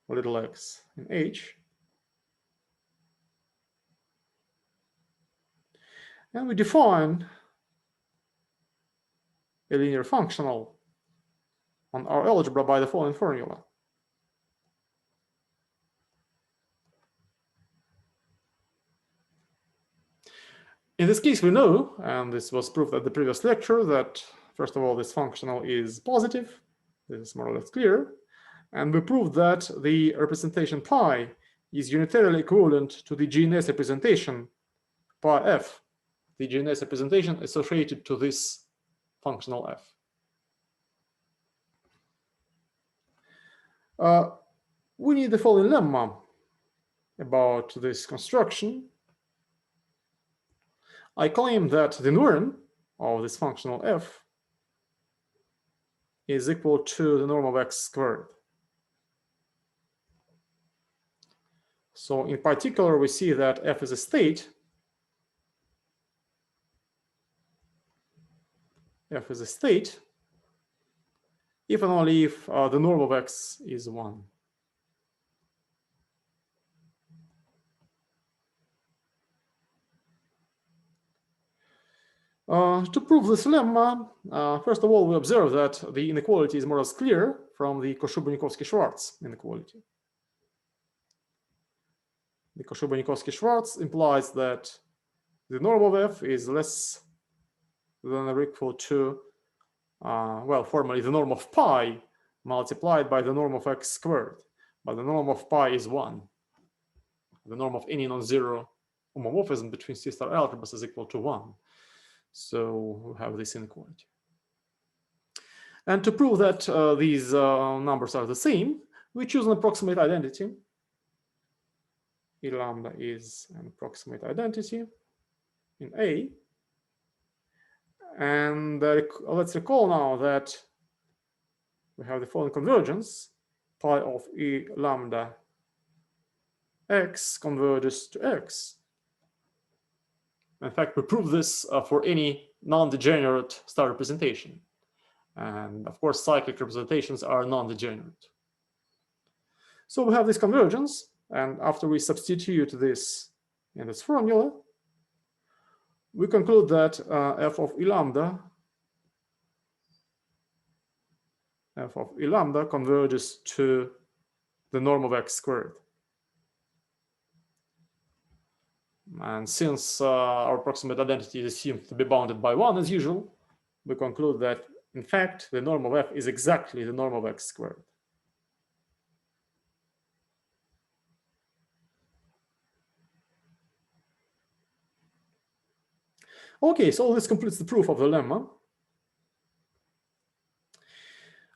little x in H, and we define a linear functional on our algebra by the following formula. In this case, we know, and this was proved at the previous lecture, that first of all, this functional is positive. This is more or less clear. And we proved that the representation pi is unitarily equivalent to the GNS representation pi f, the GNS representation associated to this functional f. We need the following lemma about this construction. I claim that the norm of this functional f is equal to the norm of x squared. So in particular, we see that F is a state. F is a state if and only if the norm of X is 1. To prove this lemma, first of all, we observe that the inequality is more or less clear from the Koshuba-Nikovsky-Schwarz inequality. The Koshuba-Nikovsky-Schwarz implies that the norm of F is less than or equal to, well, formally the norm of pi multiplied by the norm of X squared. But the norm of pi is 1. The norm of any non-zero homomorphism between C-star algebras is equal to 1. So we have this inequality. And to prove that these numbers are the same, we choose an approximate identity. E lambda is an approximate identity in A. And let's recall now that we have the following convergence. Pi of E lambda X converges to X. In fact, we prove this for any non-degenerate star representation. And of course, cyclic representations are non-degenerate. So we have this convergence. And after we substitute this in this formula, we conclude that F of E lambda converges to the norm of X squared. And since our approximate identity is assumed to be bounded by 1 as usual, we conclude that, in fact, the norm of F is exactly the norm of X squared. Okay, so this completes the proof of the lemma.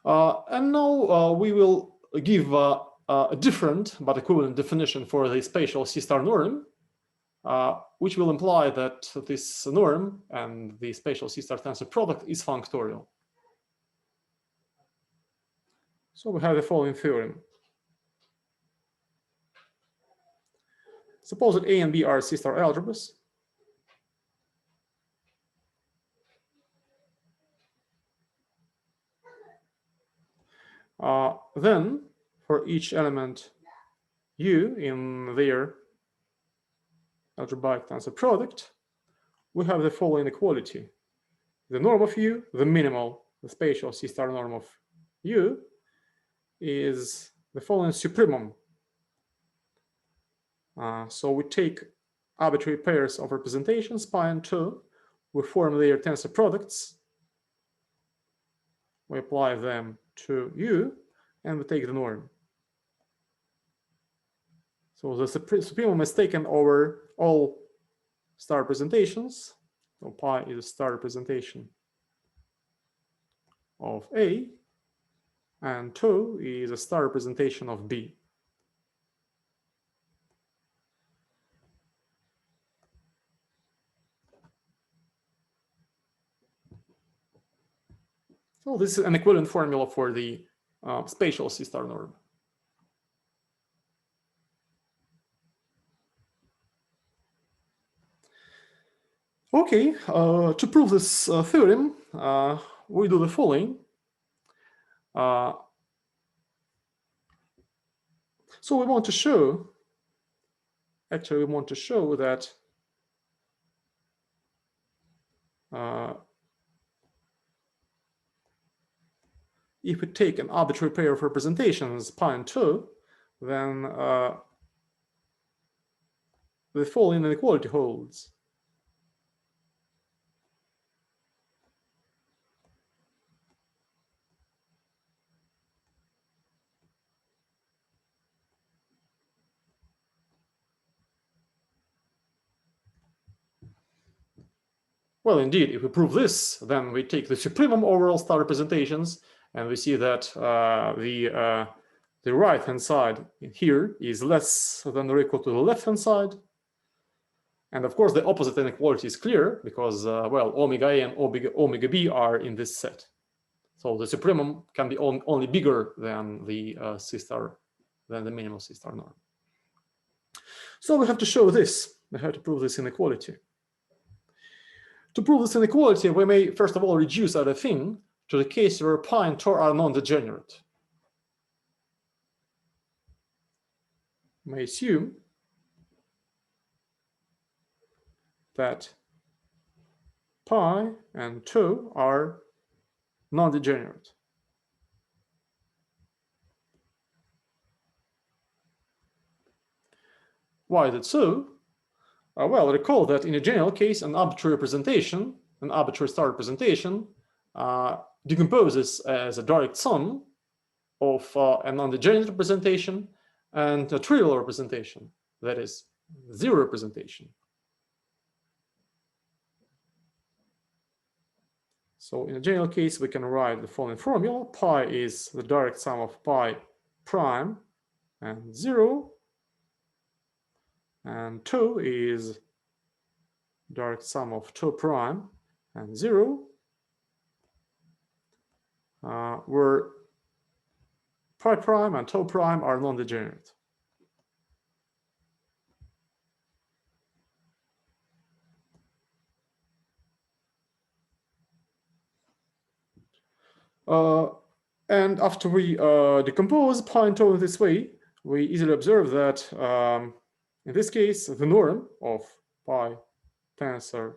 And now we will give a different but equivalent definition for the spatial C-star norm, which will imply that this norm and the spatial C-star tensor product is functorial. So we have the following theorem. Suppose that A and B are C-star algebras. Then, for each element U in their algebraic tensor product, we have the following inequality. The norm of U, the minimal, the spatial C-star norm of U, is the following supremum. So we take arbitrary pairs of representations, pi and 2, we form their tensor products, we apply them to U, and we take the norm. So the supremum is taken over all star representations. So pi is a star representation of A, and 2 is a star representation of B. So this is an equivalent formula for the spatial C-star norm. Okay, to prove this theorem, we do the following. So we want to show, actually we want to show that if we take an arbitrary pair of representations, pi and 2, then the following inequality holds. Well, indeed, if we prove this, then we take the supremum over all star representations, and we see that the right-hand side here is less than or equal to the left-hand side. And of course, the opposite inequality is clear because, well, omega A and omega B are in this set. So the supremum can be only bigger than the C-star, than the minimal C-star norm. So we have to show this. We have to prove this inequality. To prove this inequality, we may first of all reduce other thing to the case where pi and tau are non-degenerate. We may assume that pi and tau are non-degenerate. Why is it so? Well, recall that in a general case, an arbitrary representation, an arbitrary star representation, decomposes as a direct sum of a non-degenerate representation and a trivial representation, that is, zero representation. So in a general case, we can write the following formula. Pi is the direct sum of pi prime and 0, and tau is direct sum of tau prime and 0, where pi prime and tau prime are non-degenerate. And after we decompose pi and tau in this way, we easily observe that in this case, the norm of pi tensor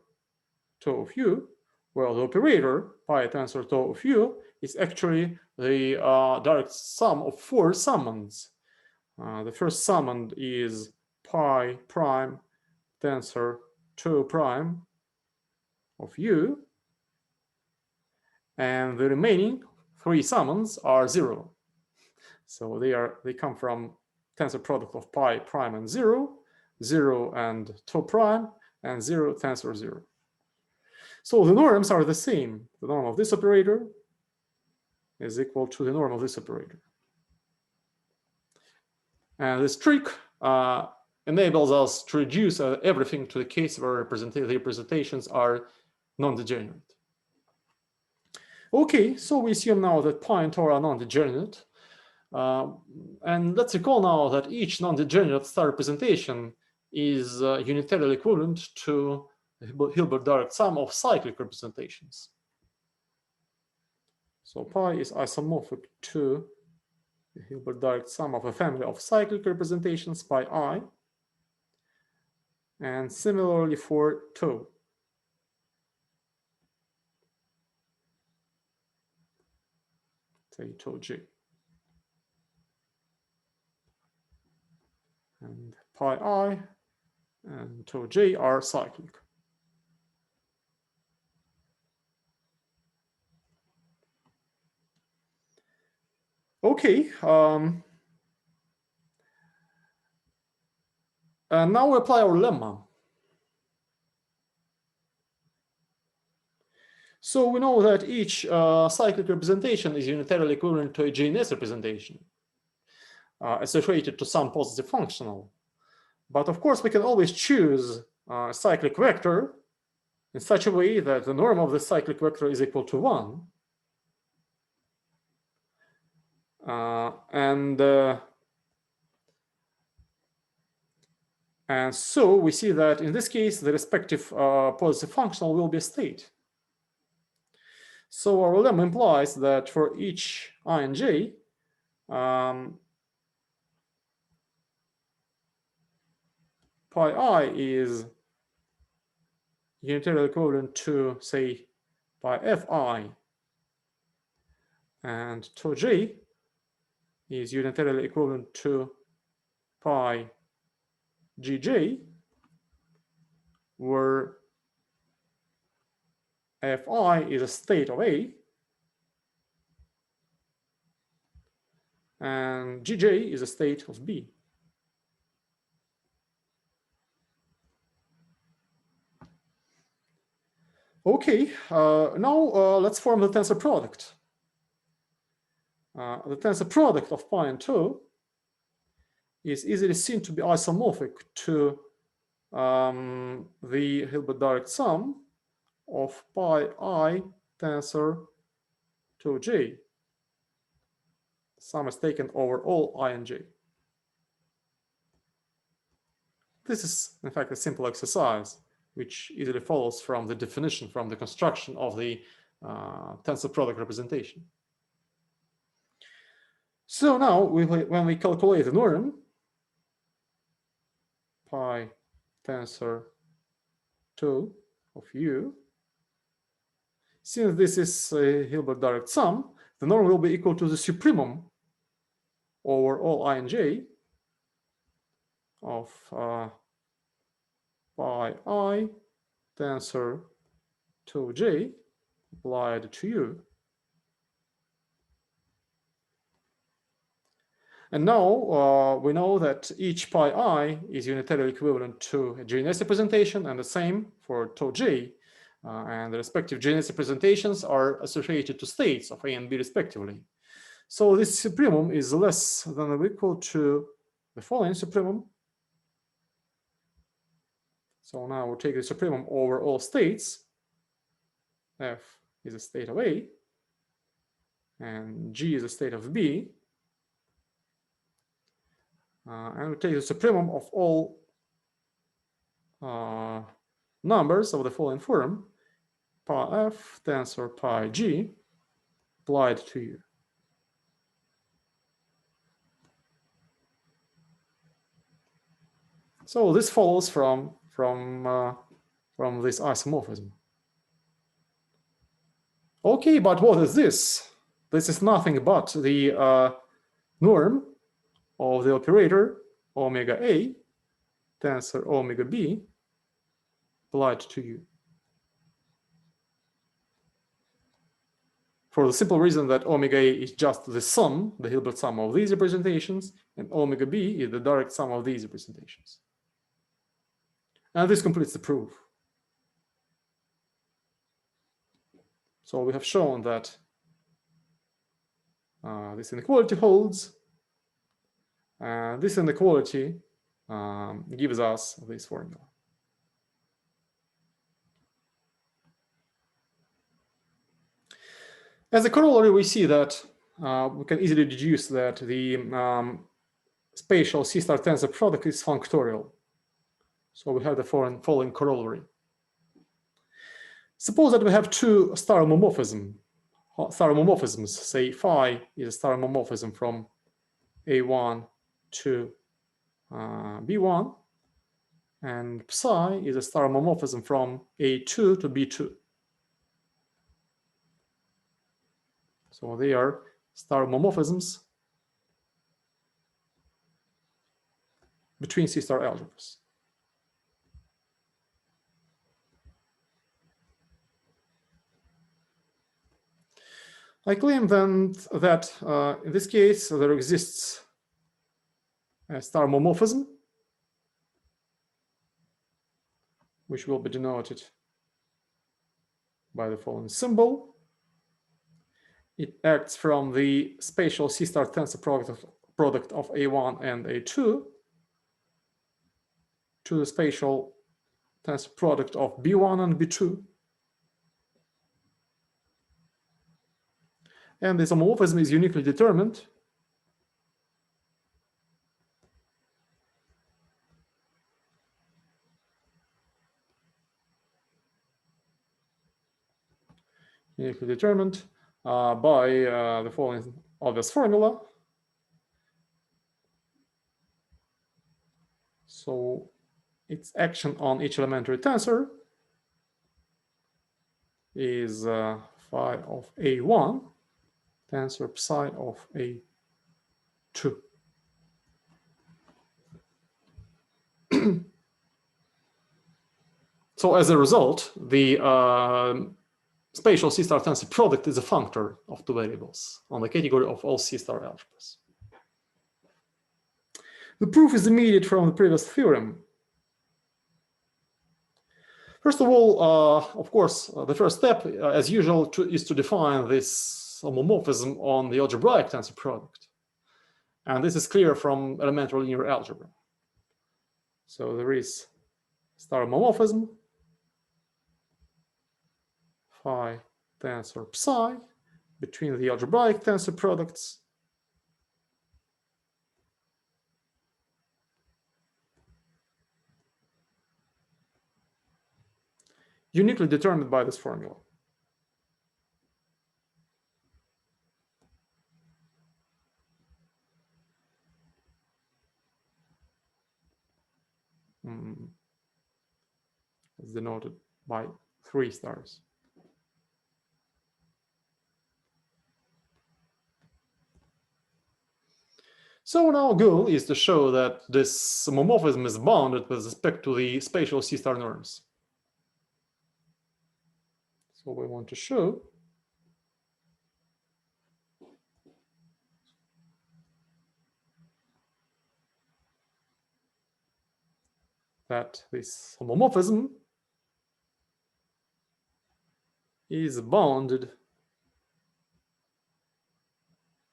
tau of u, well, the operator pi tensor tau of u is actually the direct sum of 4 summands. The first summand is pi prime tensor tau prime of u, and the remaining 3 summands are 0. So they come from tensor product of pi prime and 0, 0 and tau prime, and 0 tensor 0. So the norms are the same. The norm of this operator is equal to the norm of this operator. And this trick enables us to reduce everything to the case where the representations are non-degenerate. Okay, so we assume now that pi and tau are non-degenerate. And let's recall now that each non-degenerate star representation is unitarily equivalent to the Hilbert direct sum of cyclic representations. So pi is isomorphic to the Hilbert direct sum of a family of cyclic representations pi I, and similarly for tau. Say tau j. And pi I and tau j are cyclic. Okay, and now we apply our lemma. So we know that each cyclic representation is unitarily equivalent to a GNS representation associated to some positive functional. But of course, we can always choose a cyclic vector in such a way that the norm of the cyclic vector is equal to 1. And so we see that in this case, the respective positive functional will be a state. So our lemma implies that for each I and j, pi I is unitarily equivalent to, say, pi fi, and tau j is unitarily equivalent to pi gj, where fi is a state of A, and gj is a state of B. Okay, now let's form the tensor product. The tensor product of pi and tau is easily seen to be isomorphic to the Hilbert direct sum of pi I tensor tau j. Sum is taken over all I and j. This is, in fact, a simple exercise, which easily follows from the definition, from the construction of the tensor product representation. So now, when we calculate the norm, pi tensor 2 of u, since this is a Hilbert direct sum, the norm will be equal to the supremum over all I and j of pi I tensor 2j applied to u. And now we know that each pi I is unitarily equivalent to a GNS representation, and the same for tau j. And the respective GNS representations are associated to states of A and B respectively. So this supremum is less than or equal to the following supremum. So now we'll take the supremum over all states. F is a state of A, and G is a state of B. And we take the supremum of all numbers of the following form, pi f tensor pi g applied to u. So this follows from this isomorphism. Okay, but what is this? This is nothing but the norm of the operator omega A tensor omega B applied to u. For the simple reason that omega A is just the sum, the Hilbert sum of these representations, and omega B is the direct sum of these representations. And this completes the proof. So we have shown that this inequality holds. This inequality gives us this formula. As a corollary, we see that we can easily deduce that the spatial C-star tensor product is functorial. So we have the following corollary. Suppose that we have two star homomorphisms, say phi is a star homomorphism from A1 to B1, and psi is a star homomorphism from A2 to B2. So they are star homomorphisms between C-star algebras. I claim then that in this case there exists a star homomorphism, which will be denoted by the following symbol. It acts from the spatial C-star tensor product of A1 and A2 to the spatial tensor product of B1 and B2. And this homomorphism is uniquely determined by the following obvious formula. So its action on each elementary tensor is phi of A1 tensor psi of A2. So as a result, the spatial C-star tensor product is a functor of two variables on the category of all C-star algebras. The proof is immediate from the previous theorem. First of all, of course, the first step, as usual, is to define this homomorphism on the algebraic tensor product. And this is clear from elementary linear algebra. So there is star homomorphism, phi tensor psi, between the algebraic tensor products. uniquely determined by this formula. It's denoted by 3 stars. So now our goal is to show that this homomorphism is bounded with respect to the spatial C-star norms. So we want to show that this homomorphism is bounded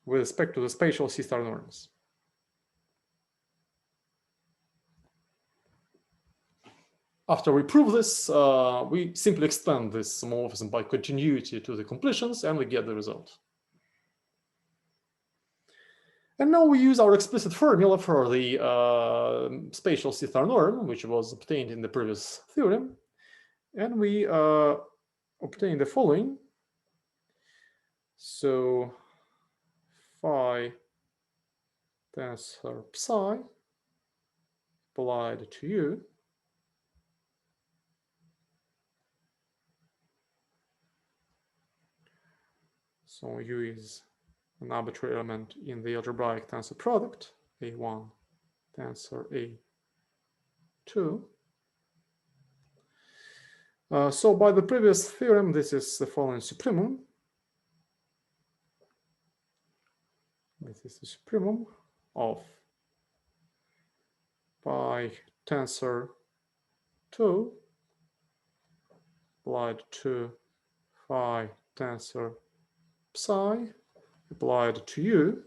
with respect to the spatial C-star norms. After we prove this, we simply extend this homomorphism by continuity to the completions, and we get the result. And now we use our explicit formula for the spatial C-star norm, which was obtained in the previous theorem, and we obtain the following. So phi tensor psi applied to U so U is an arbitrary element in the algebraic tensor product, A1 tensor A2. So by the previous theorem, this is the following supremum. This is the supremum of pi tensor 2 applied to phi tensor psi applied to U.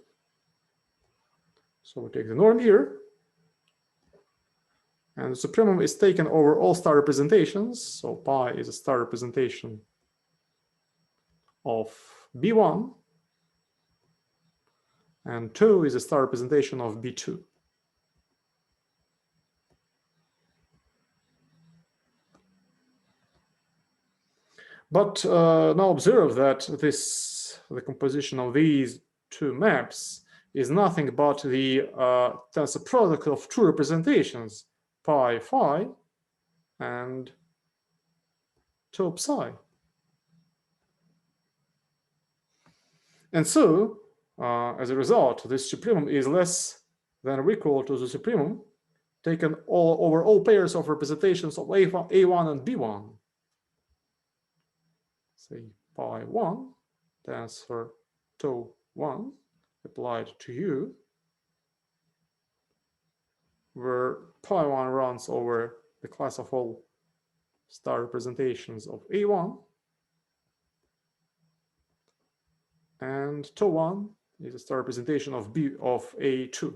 So we take the norm here, and the supremum is taken over all star representations. So pi is a star representation of B1, and 2 is a star representation of B2. But now observe that the composition of these two maps is nothing but the tensor product of two representations, pi phi and 2 psi. And so, as a result, this supremum is less than or equal to the supremum taken over all pairs of representations of A1 and B1. Say pi 1 tensor 2 1 applied to U, where pi 1 runs over the class of all star representations of A1, and 2 1 is a star representation of A2.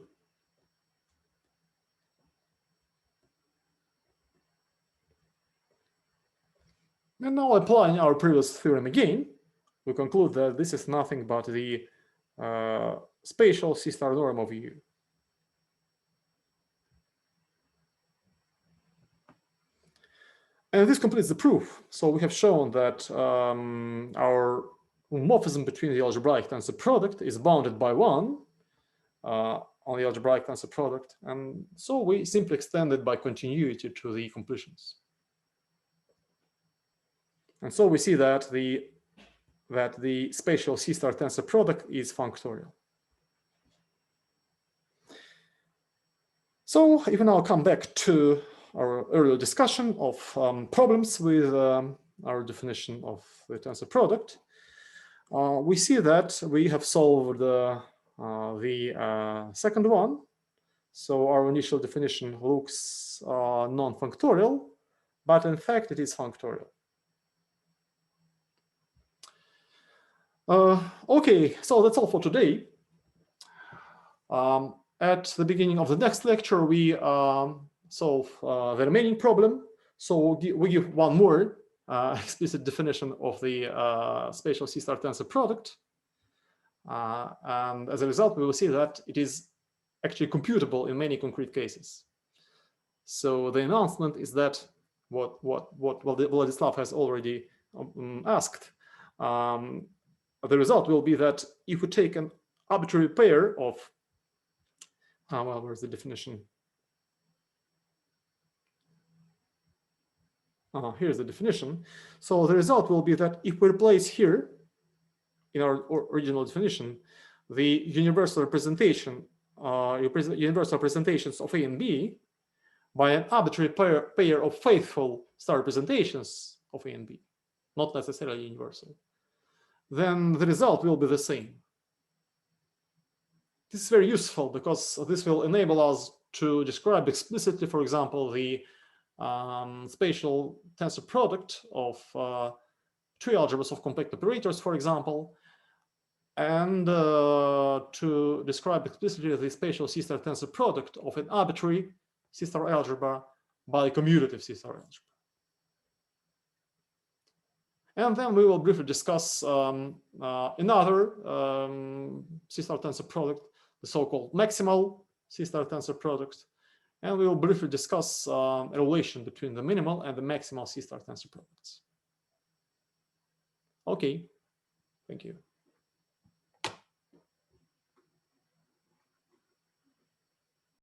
And now applying our previous theorem again, we conclude that this is nothing but the spatial C-star norm of U. And this completes the proof. So we have shown that our homomorphism between the algebraic tensor product is bounded by 1 on the algebraic tensor product. And so we simply extend it by continuity to the completions. And so we see that the spatial C-star tensor product is functorial. So if we now come back to our earlier discussion of problems with our definition of the tensor product, we see that we have solved the second one. So our initial definition looks non-functorial, but in fact it is functorial. Okay, so that's all for today. At the beginning of the next lecture, we solve the remaining problem. So we give one more explicit definition of the spatial C-star tensor product. And as a result, we will see that it is actually computable in many concrete cases. So the announcement is that what Vladislav has already asked. The result will be that if we take an arbitrary pair of, well, where's the definition? Here's the definition. So the result will be that if we replace here, in our original definition, the universal representation, universal representations of A and B by an arbitrary pair of faithful star representations of A and B, not necessarily universal, then the result will be the same. This is very useful because this will enable us to describe explicitly, for example, the spatial tensor product of three algebras of compact operators, for example, and to describe explicitly the spatial C-star tensor product of an arbitrary C-star algebra by a commutative C-star algebra. And then we will briefly discuss another C-star tensor product, the so-called maximal C-star tensor product. And we will briefly discuss a relation between the minimal and the maximal C-star tensor products. Okay, thank you.